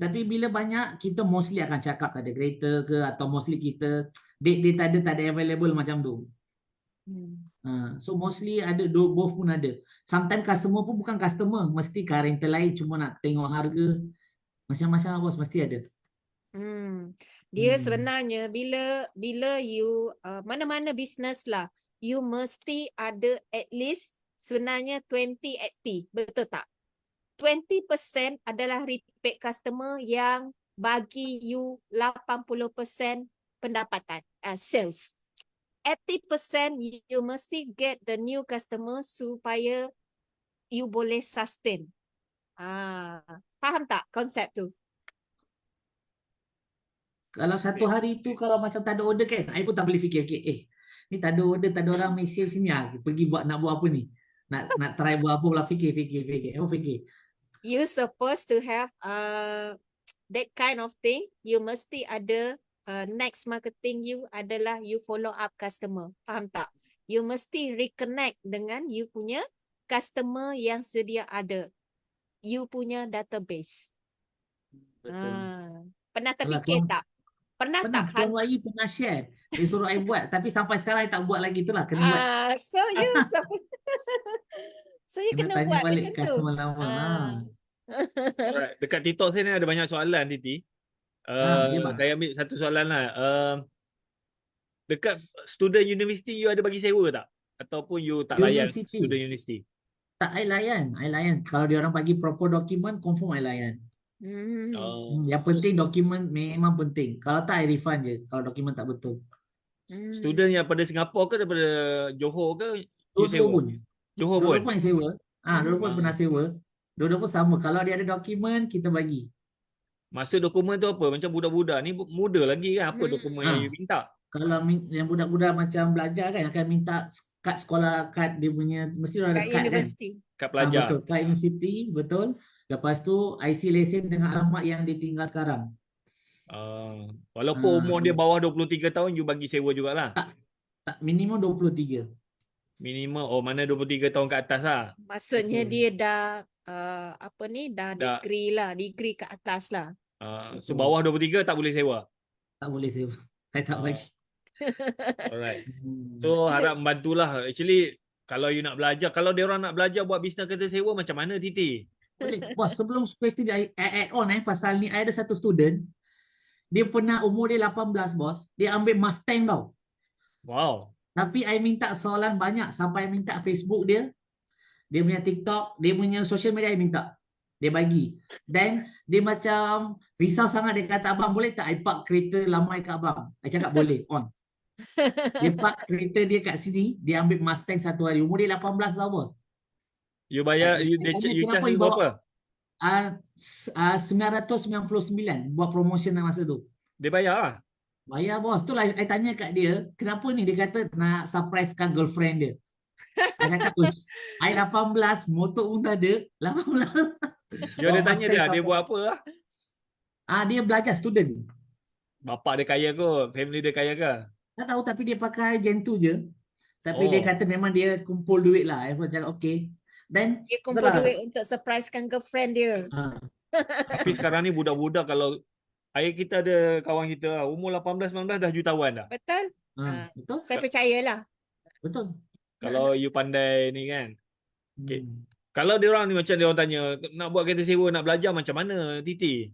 Tapi bila banyak, kita mostly akan cakap tak ada kereta ke, atau mostly kita date tak ada available macam tu. So mostly ada, both pun ada. Sometimes customer pun bukan customer, mesti car rental lain, cuma nak tengok harga. Macam-macam bos, mesti ada. Dia sebenarnya bila you mana-mana business lah, you mesti ada at least sebenarnya 20-80, betul tak? 20% adalah repeat customer yang bagi you 80% pendapatan, sales. 80% you mesti get the new customer supaya you boleh sustain. Faham tak konsep tu? Kalau satu hari tu kalau macam tak ada order kan, I pun tak boleh fikir, ni tak ada order, tak ada orang mesej sini, pergi nak buat apa ni? Nak try buat apa pula, fikir. You supposed to have that kind of thing. You mesti ada next marketing you adalah you follow up customer. Faham tak? You mesti reconnect dengan you punya customer yang sedia ada. You punya database. Betul. Pernah terfikir tak? Pernah tak? Tuan Wai pernah share. Dia suruh I buat. Tapi sampai sekarang I tak buat lagi. Itulah kena buat. So you kena tanya buat balik macam tu. customer lama. Alright. Dekat TikTok saya ni ada banyak soalan, Titi. Saya ambil satu soalan lah. Dekat student university you ada bagi sewa tak? Ataupun you tak layan student university? Tak, I layan. Kalau dia orang bagi proper dokumen, confirm I layan. Yang penting dokumen memang penting. Kalau tak, I refund je. Kalau dokumen tak betul. Student yang pada Singapura ke daripada Johor ke? Johor pun. Johor pun I sewa. Johor pun pernah sewa. Dua-dua pun sama. Kalau dia ada dokumen, kita bagi. Masa dokumen tu apa? Macam budak-budak ni muda lagi kan? Apa dokumen yang you minta? yang budak-budak macam belajar kan akan minta kad sekolah, kad dia punya mesti orang ada kat kad kan. universiti. Kad Ah, pelajar. betul, kad universiti, betul. Lepas tu IC lesen dengan alamat yang ditinggal sekarang. Walaupun umur dia bawah 23 tahun, you bagi sewa jugalah. Tak, minimum 23. Minimum, mana 23 tahun ke atas lah. Maksudnya Betul. dia dah apa ni, dah Dah. degree ke atas lah. So Betul. bawah 23 tak boleh sewa. Tak boleh sewa. Saya tak Ah. bagi. Alright. Hmm. So harap membantulah. Actually, kalau you nak belajar, kalau dia orang nak belajar buat bisnes kereta sewa, macam mana Titi? Boleh. Bos, sebelum question I add on pasal ni, I ada satu student, dia pernah umur dia 18, bos. Dia ambil Mustang tau. Wow. Tapi I minta soalan banyak sampai I minta Facebook dia punya TikTok, dia punya social media I minta. Dia bagi. Dan dia macam risau sangat, dia kata, abang boleh tak I park kereta lama kat abang? I cakap boleh, on. Dia park kereta dia kat sini, dia ambil Mustang satu hari. Umur dia 18 tau, bos. You bayar, you I tanya charge kenapa you you bawa berapa? 999 buat promotion masa tu. Dia bayar lah. Bayar, bos. Tu lah I tanya kat dia, kenapa ni? Dia kata nak surprisekan girlfriend dia. I cakap, ush, I 18, motor pun tak ada, 18. You ada Bawa tanya Mustang dia sampai. buat apa lah? Dia belajar student. Bapak dia kaya ke? Family dia kaya ke? Tak tahu, tapi dia pakai Gen 2 je. Tapi dia Oh. kata memang dia kumpul duit lah. I pun cakap okay. Dan Dia kumpul setelah- duit untuk surprisekan girlfriend dia. Tapi sekarang ni budak-budak, kalau ayah kita ada kawan kita umur 18-19 dah jutawan dah. Betul? betul? Saya percayalah. Betul. Kalau you pandai ni kan. Okay. Hmm. Kalau dia orang ni macam dia orang tanya, nak buat kereta sewa, nak belajar macam mana Titi?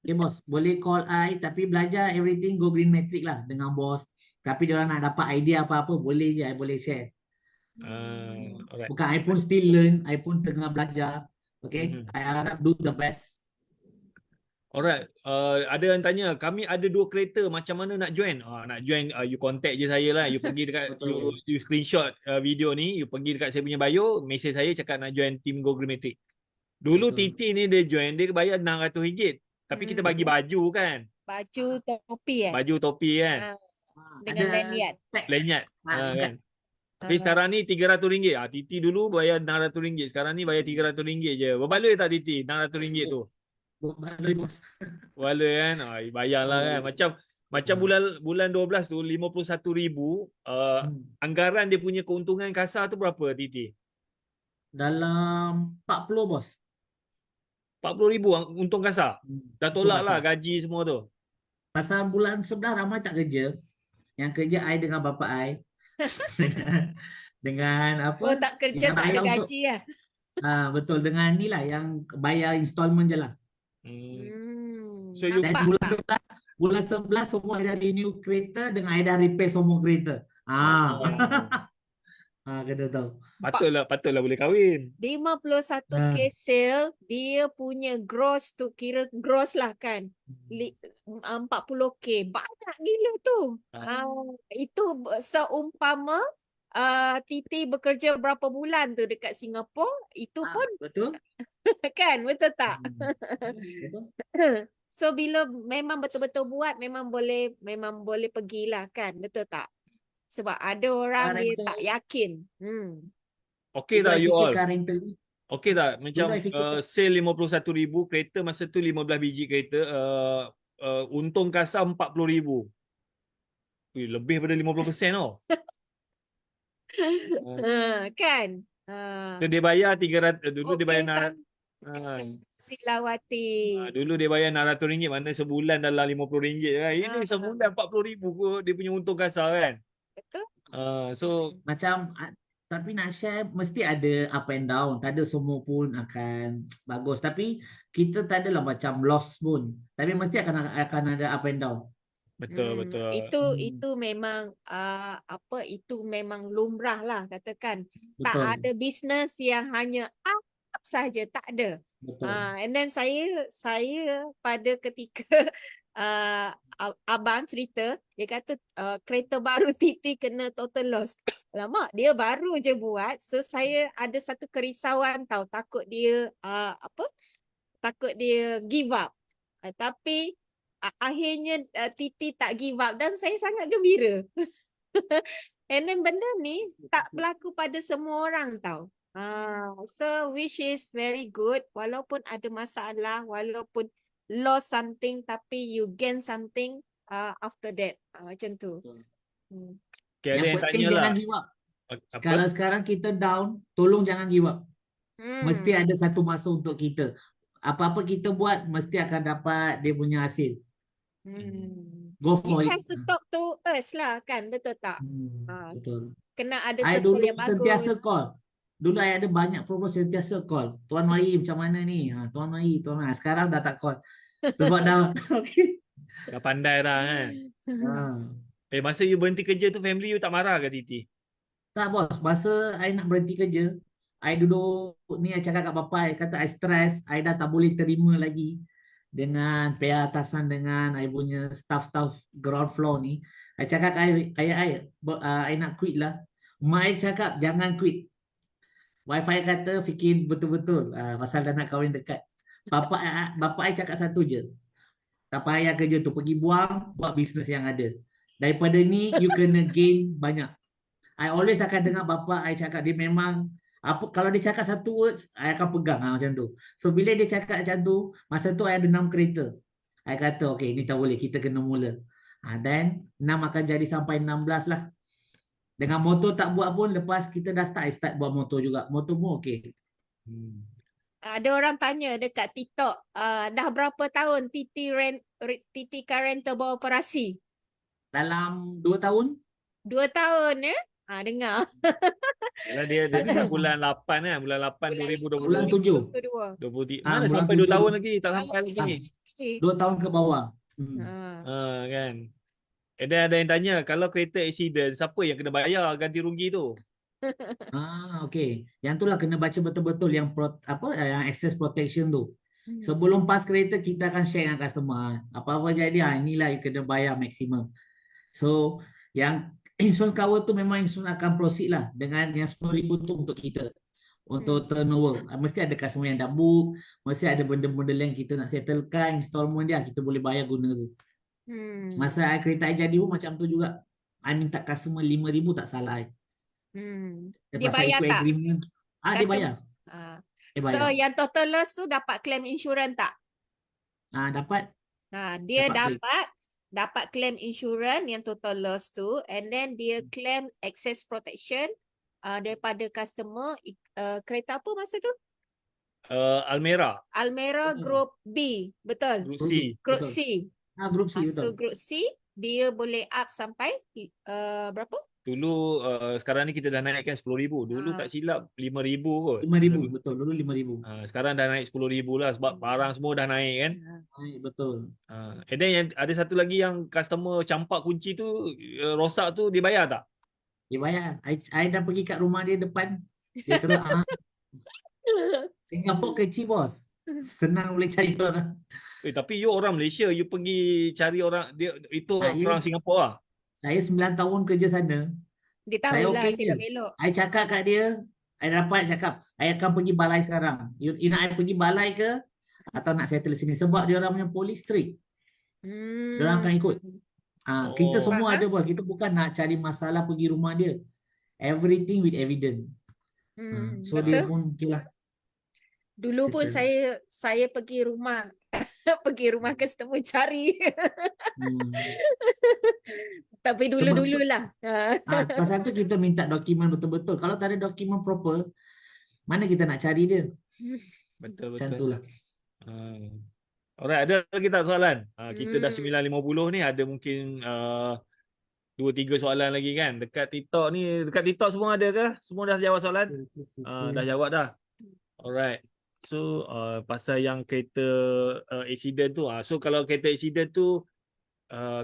Okay, bos. Boleh call I, tapi belajar everything go green metric lah dengan bos. Tapi dia orang nak dapat idea apa-apa, boleh je. I boleh share. Alright. Bukan I pun still learn. I pun tengah belajar. Okay. Mhm. I harap do the best. Alright. Ada yang tanya, kami ada 2 kereta, macam mana nak join? Nak join, you contact je saya lah. You pergi dekat, Betul. you screenshot video ni, you pergi dekat saya punya bio, message saya cakap nak join Team Go Green Matrix. Dulu Betul. Titi ni dia join, dia bayar RM600. Tapi kita bagi baju kan. Baju topi Baju topi kan. dengan Ada lanyard. tag. Lanyard. Ah, Kan. Tapi sekarang ni RM300. Titi dulu bayar RM600. Sekarang ni bayar RM300 je. Berbaloi tak Titi RM600 tu? Baloi, bos. Berbaloi kan? Bayarlah kan. Macam bulan 12 tu 51,000. Anggaran dia punya keuntungan kasar tu berapa Titi? Dalam 40, bos. 40,000 untung kasar. Dah tolak lah Kasar. gaji semua tu. Pasal bulan 11 ramai tak kerja. Yang kerja I dengan bapa I. dengan apa? Oh, tak kerja, Dengan tak ada bayar untuk- gaji lah. Betul, dengan ni lah yang bayar installment je lah. So you Dan Nampak bulan 11 semua I dah renew kereta dengan I dah repair semua kereta. Kena tahu. patutlah boleh kahwin. 51K sale, dia punya gross tu, kira gross lah kan. 40K. Banyak gila tu. Itu seumpama Titi bekerja berapa bulan tu dekat Singapura, itu pun Betul? kan, betul tak? Betul? So bila memang betul-betul buat, memang boleh pergilah kan, betul tak? Sebab ada orang dia Rental. tak yakin. Okey Dulu tak I you all? fikirkan rental ni. Okey tak? Macam Dulu I fikirkan. sale 51,000, kereta masa tu 15 biji kereta, untung kasar 40,000. Lebih pada 50% tau. Kan? So dia bayar 300, dulu dia bayar Silawati. dulu dia bayar RM600, mana sebulan dalam RM50 kan. Ini sebulan 40,000 kot dia punya untung kasar kan. Betul? So Macam tapi nak share mesti ada up and down. Tak ada semua pun akan bagus. Tapi kita tak adalah macam loss pun. Tapi mesti akan ada up and down. betul. Itu memang itu memang lumrah lah katakan. Tak Betul. ada bisnes yang hanya up saja, tak ada. Betul. And then saya pada ketika abang cerita, dia kata kereta baru Titi kena total loss. Lama dia baru je buat, so saya ada satu kerisauan tau, takut dia takut dia give up. Tapi akhirnya Titi tak give up dan saya sangat gembira. And then benda ni tak berlaku pada semua orang tau. So which is very good, walaupun ada masalah, walaupun lost something tapi you gain something after that. Macam tu. Betul. Hmm. Okay, ada Yang yang penting tanya lah. jangan give up. Apa? Kalau sekarang kita down, tolong jangan give up. Mesti Hmm. ada satu masa untuk kita. Apa-apa kita buat, mesti akan dapat dia punya hasil. Hmm. Go You for it. have to talk to us lah kan, betul tak? Betul. Kena ada I circle dulu yang sentiasa bagus. call. Dulu I ada banyak program sentiasa call. Tuan Wahid macam mana ni? Tuan Wahid, Tuan Wahid. Sekarang dah tak call. Sebab dah okay. Dah pandai dah kan. Masa you berhenti kerja tu, family you tak marah ke Titi? Tak bos, masa I nak berhenti kerja, I duduk ni, I cakap kat bapa I, kata I stress, I dah tak boleh terima lagi dengan pihak atasan, dengan I punya staff ground floor ni. I cakap I nak quit lah. Mak I cakap jangan quit. Wifi kata fikir betul-betul pasal dah nak kahwin dekat. Bapa I cakap satu je. Tak payah kerja tu, pergi buat bisnes yang ada. Daripada ni you kena gain banyak. I always akan dengar bapa I cakap, dia memang apa, kalau dia cakap satu words, I akan pegang macam tu. So bila dia cakap macam tu, masa tu I ada 6 kereta. I kata okay, ni tak boleh, kita kena mula. Then 6 akan jadi sampai 16 lah. Dengan motor tak buat pun, lepas kita dah start buat motor juga. Motor pun okay. Ada orang tanya dekat TikTok, dah berapa tahun Titi kan rental beroperasi? Dalam 2 tahun. 2 tahun ya? Dengar. Yalah, dia start bulan 8 kan, bulan 8 Bulan 2020. 7. 20, Ah, mana bulan sampai 2 7. tahun lagi, tak sampai lagi. 2 tahun ke bawah. Kan. And then ada yang tanya, kalau kereta accident, siapa yang kena bayar ganti rugi tu? Okay. Yang tu lah kena baca betul-betul yang yang access protection tu. Sebelum pas kereta, kita akan share dengan customer. Apa-apa jadi, inilah you kena bayar maksimum. So, yang insurance cover tu memang insurance akan proceed lah dengan yang 10,000 tu untuk kita. Untuk turnover. Mesti ada customer yang dah book, mesti ada benda-benda yang kita nak settlekan, installment dia, kita boleh bayar guna tu. Masa kereta I jadi pun macam tu juga. I minta customer 5,000 tak salah I. Dia bayar tak? Agreement. Dia bayar. Dia bayar. So yang total loss tu dapat claim insurans tak? Dapat. Dia dapat claim insurans yang total loss tu, and then dia claim access protection daripada customer. Kereta apa masa tu? Almera. Almera Group B, betul? Group C. Group C. Group C, betul. So Group C dia boleh up sampai berapa? Dulu sekarang ni kita dah naikkan 10,000. Dulu tak silap 5,000 kot. 5,000, betul. Dulu 5,000. Sekarang dah naik 10,000 lah sebab barang semua dah naik kan. Naik, betul. And then yang ada satu lagi yang customer campak kunci tu rosak tu, dia bayar tak? Dia bayar. I dah pergi kat rumah dia depan. Dia terus Singapura kecil bos. Senang boleh cari orang. Tapi you orang Malaysia, you pergi cari orang dia itu orang Singapura lah. Saya 9 tahun kerja sana. Dia tahu lah silap belok. I cakap kat dia, I dapat cakap, I akan pergi balai sekarang. You nak I pergi balai ke? Atau nak settle sini? Sebab dia orang punya polis strict. Dia orang akan ikut. Kita semua ada bos. Kita bukan nak cari masalah pergi rumah dia. Everything with evidence. So betul. dia pun okay lah. Dulu pun saya pergi rumah customer cari. Tapi dulu-dululah. Pasal tu kita minta dokumen betul-betul. Kalau tak ada dokumen proper, mana kita nak cari dia? Betul. Macam itulah. Alright, ada lagi tak soalan? Kita dah 9.50 ni, ada mungkin 2-3 soalan lagi kan. Dekat TikTok semua ada ke? Semua dah jawab soalan? Dah jawab dah. Alright. So pasal yang kereta accident tu, so kalau kereta accident tu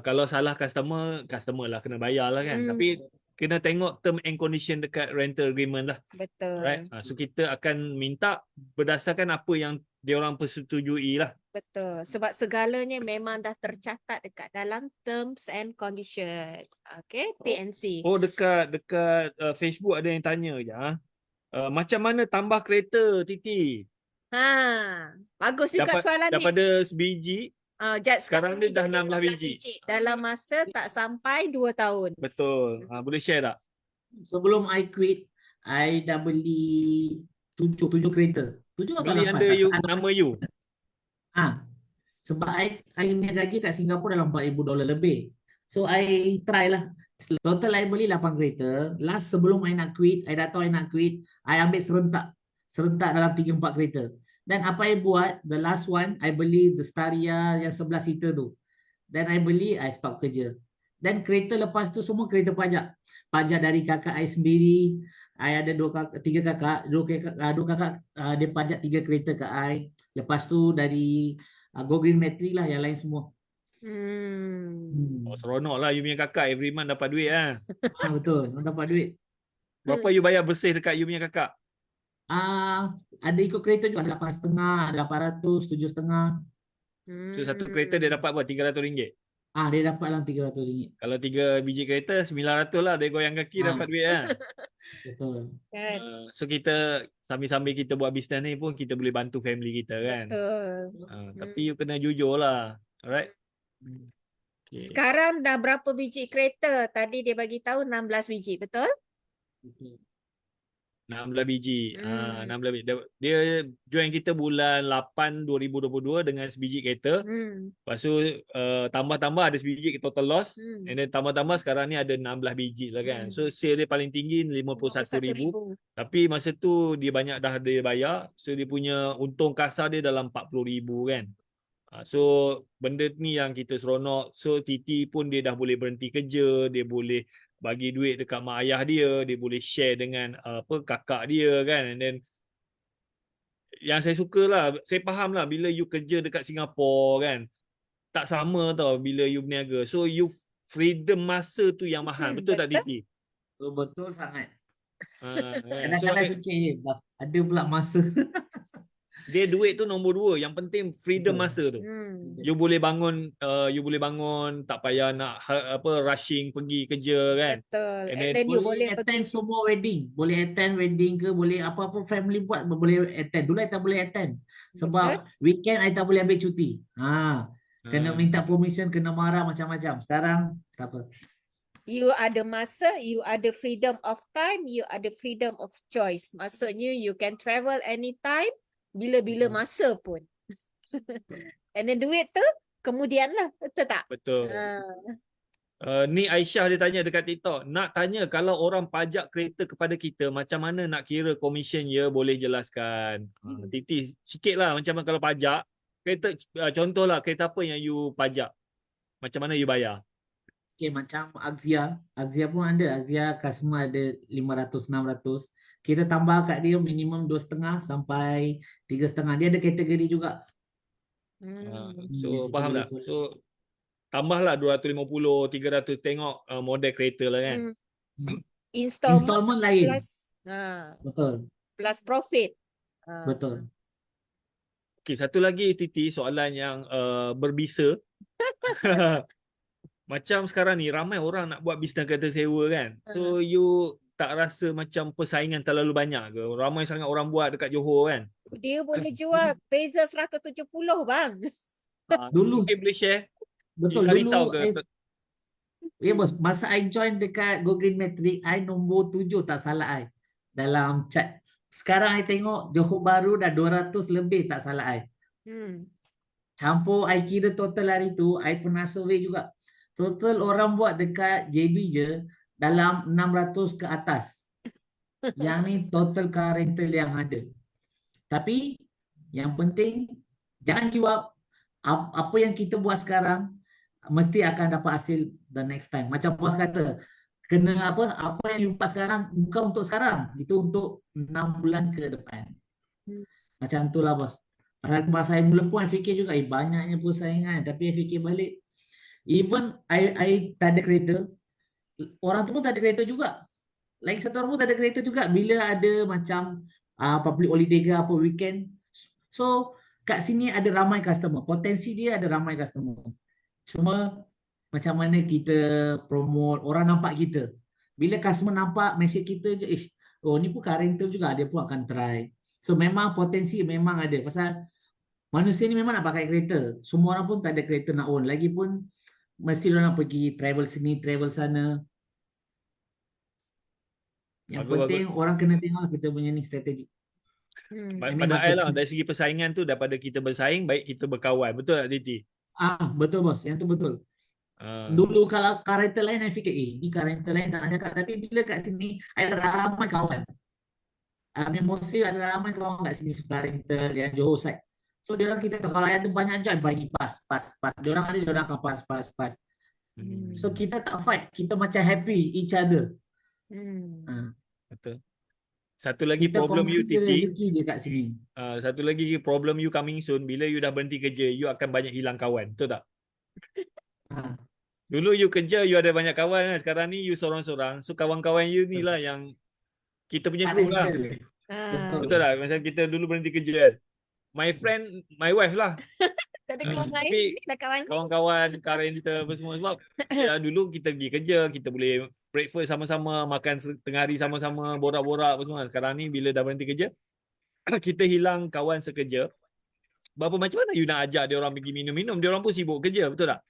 kalau salah customer lah kena bayar lah kan. Tapi kena tengok term and condition dekat rental agreement lah. Betul. Right? So kita akan minta berdasarkan apa yang diorang persetujui lah. Betul. Sebab segalanya memang dah tercatat dekat dalam terms and condition. Okay, TNC. Dekat Facebook ada yang tanya je. Macam mana tambah kereta, Titi? Bagus juga soalan ni. Daripada sebiji Sekarang dia dah 16 biji. dalam masa tak sampai 2 tahun. Betul. Boleh share tak? Sebelum I quit, I dah beli 7 kereta. 7 atau Beli 8? under you, nama you. Sebab I punya gaji kat Singapura dalam $4,000 lebih. So I try lah. Total I beli 8 kereta. Last sebelum I nak quit, I dah tahu I nak quit, I ambil serentak. Serentak dalam 3-4 kereta. Dan apa I buat, the last one, I beli the Staria yang 11 seater tu. Dan I beli, I stop kerja. Dan kereta lepas tu semua kereta pajak. Pajak dari kakak I sendiri. I ada 3 kakak. Dua kakak dia pajak 3 kereta kat I. Lepas tu dari Go Green Matrix lah, yang lain semua. Seronok lah you punya kakak every month dapat duit lah. Betul, orang dapat duit. Berapa you bayar bersih dekat you punya kakak? Ada ikut kereta juga, ada 8,5, ada 800, 7,5. So satu kereta dia dapat buat RM300. Dia dapat lah RM300. Kalau 3 biji kereta 900 lah, dia goyang kaki dapat duit lah. Betul. So kita sambil-sambil kita buat bisnes ni pun kita boleh bantu family kita kan. Betul. Tapi you kena jujur lah. Alright. Okay. Sekarang dah berapa biji kereta? Tadi dia bagi tahu 16 biji, betul? 16 biji. 16 biji. Dia join kita bulan 8 2022 dengan sebiji kereta. Lepas tu tambah-tambah ada sebiji total loss. And then tambah-tambah sekarang ni ada 16 biji lah kan. So sale dia paling tinggi 51,000. Tapi masa tu dia banyak dah dia bayar. So dia punya untung kasar dia dalam 40,000 kan. So benda ni yang kita seronok. So Titi pun dia dah boleh berhenti kerja. Dia boleh bagi duit dekat mak ayah dia, dia boleh share dengan kakak dia kan. And then yang saya suka lah, saya faham lah bila you kerja dekat Singapura kan, tak sama tau bila you berniaga. So you freedom masa tu yang mahal. Betul tak Titi? Betul sangat. Kan? Kadang-kadang fikir ada pula masa. Dia duit tu nombor 2. Yang penting freedom masa tu. You boleh bangun tak payah nak rushing pergi kerja kan. Betul. And And then then you Boleh boleh attend pergi. semua wedding. Boleh attend wedding ke, boleh apa-apa family buat boleh attend. Dulu I tak boleh attend. Sebab weekend I tak boleh ambil cuti. Kena minta permission, kena marah macam-macam. Sekarang tak apa. You ada masa, you ada freedom of time, you ada freedom of choice. Maksudnya you can travel anytime, bila-bila masa pun. And then duit tu kemudian lah, betul tak? Betul. Ni Aisyah dia tanya dekat TikTok. Nak tanya kalau orang pajak kereta kepada kita, macam mana nak kira commission ya? Boleh jelaskan? Titi sikit lah macam mana kalau pajak. Kereta, contohlah kereta apa yang you pajak? Macam mana you bayar? Okay, macam Axia. Axia pun ada. Axia customer ada 500, 600. Kita tambah kat dia minimum 2,5 sampai 3,5. Dia ada kategori juga. So faham tak? So tambahlah 250, 300 tengok model kereta lah kan. Installment lain. Plus, Betul. plus profit. Betul. Okay, satu lagi Titi, soalan yang berbisa. Macam sekarang ni ramai orang nak buat bisnes kereta sewa kan. So you tak rasa macam persaingan terlalu banyak ke? Ramai sangat orang buat dekat Johor kan. Dia boleh jual Phaser 170 bang. Dulu. Mungkin boleh share. Betul, You dulu ke? ya bos, masa I join dekat Go Green Matrix, I nombor 7 tak salah I dalam chat. Sekarang I tengok Johor Bahru dah 200 lebih tak salah I. Campur I kira total hari tu, I pernah survey juga. Total orang buat dekat JB je dalam 600 ke atas. Yang ni total car rental yang ada. Tapi yang penting jangan give up. Apa yang kita buat sekarang mesti akan dapat hasil the next time. Macam bos kata, kena apa yang you buat sekarang bukan untuk sekarang, itu untuk 6 bulan ke depan. Macam tu lah bos. Masa saya mula pun I fikir juga banyaknya persaingan, tapi I fikir balik, even I tak ada kereta, orang tu pun tak ada kereta juga. Lagi satu orang pun tak ada kereta juga. Bila ada macam public holiday ke apa weekend, so kat sini ada ramai customer. Potensi dia ada ramai customer. Cuma macam mana kita promote, orang nampak kita. Bila customer nampak message kita je, oh ni pun car rental juga, dia pun akan try. So memang potensi memang ada. Pasal Manusia ni memang nak pakai kereta. Semua orang pun tak ada kereta nak own. Lagipun mesti orang pergi travel sini, travel sana. Yang Bagus, penting orang kena tengok kita punya ni strategi. Hmm. Ini Pada I lah, marketing. dari segi persaingan tu, daripada kita bersaing, baik kita berkawan. Betul tak, Titi? Betul bos. Yang tu betul. Ah. Dulu kalau car rental lain, saya fikir, ni car rental lain tak nak cakap. Tapi bila kat sini, ada ramai kawan. Mostly ada ramai kawan kat sini suka rental yang Johor side. So dia orang kita tahu kalau ada banyak job bagi pas. Dia orang ada, dia orang akan pas. Hmm. So kita tak fight, kita macam happy each other. Hmm. Betul. Satu lagi Kita problem you, kongsi Titi. rezeki je kat sini. Satu lagi problem you coming soon. Bila you dah berhenti kerja, you akan banyak hilang kawan. Betul tak? Ha. Dulu you kerja, you ada banyak kawan kan. Sekarang ni you sorang-sorang. So kawan-kawan you ni lah yang kita punya Car group lah. rental. Betul. Betul tak? Macam kita dulu berhenti kerja kan. My friend, my wife lah. Tak ada kawan lain, Tapi ni dah kawan. kawan-kawan, car rental apa semua. Sebab ya, dulu kita pergi kerja, kita boleh breakfast sama-sama, makan tengah hari sama-sama, borak-borak apa semua. Sekarang ni bila dah berhenti kerja, kita hilang kawan sekerja. Berapa macam mana you nak ajak dia orang pergi minum-minum? Dia orang pun sibuk kerja, betul tak?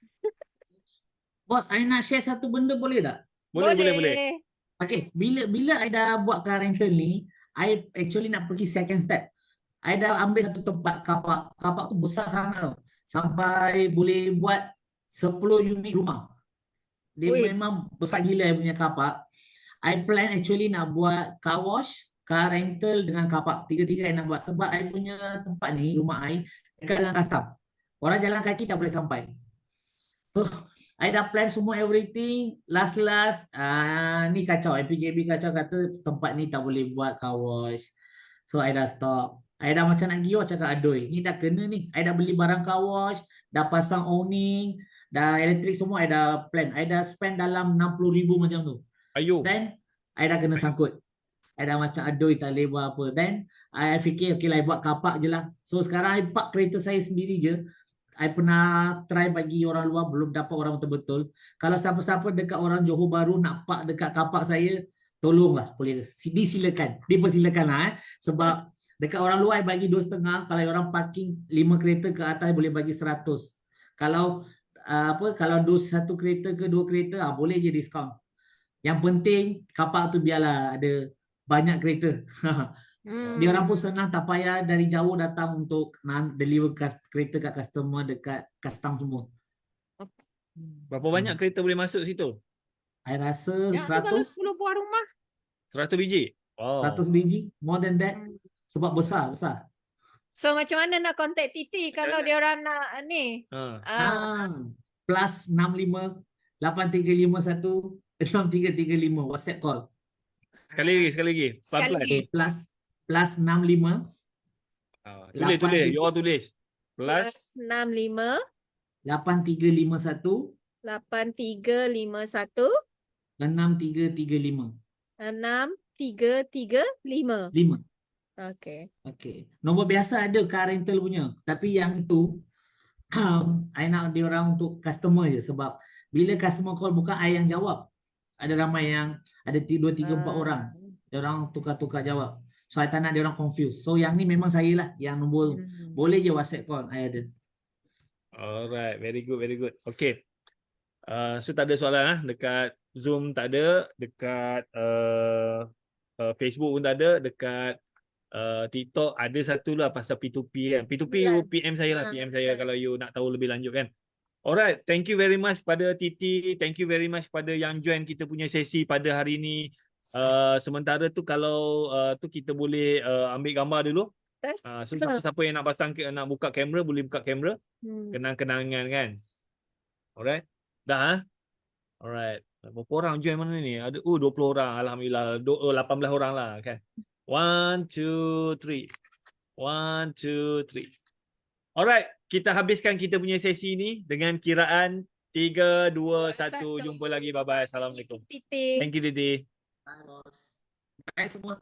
Bos, I nak share satu benda boleh tak? Boleh. Okay, bila I dah buat car rental ni, I actually nak pergi second step. I dah ambil satu tempat kapak. Kapak tu besar sangat tau. Sampai boleh buat 10 unit rumah. Dia Ui. memang besar gila I punya kapak. I plan actually nak buat car wash, car rental dengan kapak. Tiga-tiga I nak buat. Sebab I punya tempat ni, rumah I, dekat dengan custom. Orang jalan kaki tak boleh sampai. So, I dah plan semua everything. Last, ni kacau. IPJB kacau kata tempat ni tak boleh buat car wash. So, I dah stop. I dah macam nak giur cakap adoi. Ni dah kena ni. I dah beli barang car wash, dah pasang awning, dah elektrik semua I dah plan. I dah spend dalam 60,000 macam tu. Ayuh. Then, I dah kena sangkut. I dah macam adoi tak boleh buat apa. Then, I fikir okay lah, I buat kapak je lah. So, sekarang I park kereta saya sendiri je. I pernah try bagi orang luar, belum dapat orang betul-betul. Kalau siapa-siapa dekat orang Johor Bahru nak park dekat kapak saya, tolonglah, boleh dipersilakan lah. Sebab dekat orang luar I bagi 2,5. Kalau orang parking 5 kereta ke atas boleh bagi 100. Kalau kalau satu kereta ke 2 kereta boleh je diskaun. Yang penting kapak tu biarlah ada banyak kereta. Dia orang pun senang, tak payah dari jauh datang untuk deliver kereta kat customer dekat custom semua. Berapa banyak kereta boleh masuk situ? I rasa Ya, tu kalau 100 10 buah rumah. 100 biji? Wow. 100 biji, more than that. Sebab besar. So macam mana nak contact Titi kalau dia orang nak ni? Plus 65 8351 6335 WhatsApp call. Sekali lagi. Pelan-pelan. Sekali. Plus 65 Tulis. You all tulis. Plus 65 8351 8351 6335. 6335. 5. Okey. Okay. Nombor biasa ada car rental punya. Tapi yang itu I nak dia orang untuk customer je. Sebab bila customer call bukan I yang jawab. Ada ramai yang ada 2, 3, 4 orang. Dia orang tukar-tukar jawab. So I tak nak dia orang confused. So yang ni memang saya lah yang nombor. Boleh je WhatsApp call I ada. alright, very good. Okay. So tak ada soalan lah. Dekat Zoom tak ada. Dekat Facebook pun tak ada. Dekat TikTok ada satu lah pasal P2P kan. P2P you PM saya lah. PM saya kalau you nak tahu lebih lanjut kan. Alright, thank you very much pada Titi. Thank you very much pada yang join kita punya sesi pada hari ni. Sementara tu kalau tu kita boleh ambil gambar dulu. So siapa-siapa yang nak buka kamera boleh buka kamera. Kenang-kenangan kan. Alright. Dah Alright. Berapa orang join mana ni? Ada 20 orang. Alhamdulillah. 18 orang lah kan. 1, 2, 3. 1, 2, 3. Alright. Kita habiskan kita punya sesi ni dengan kiraan 3, 2, 1. Jumpa lagi. Bye-bye. Assalamualaikum. Titi. Thank you, Titi. Bye, bos. Bye semua.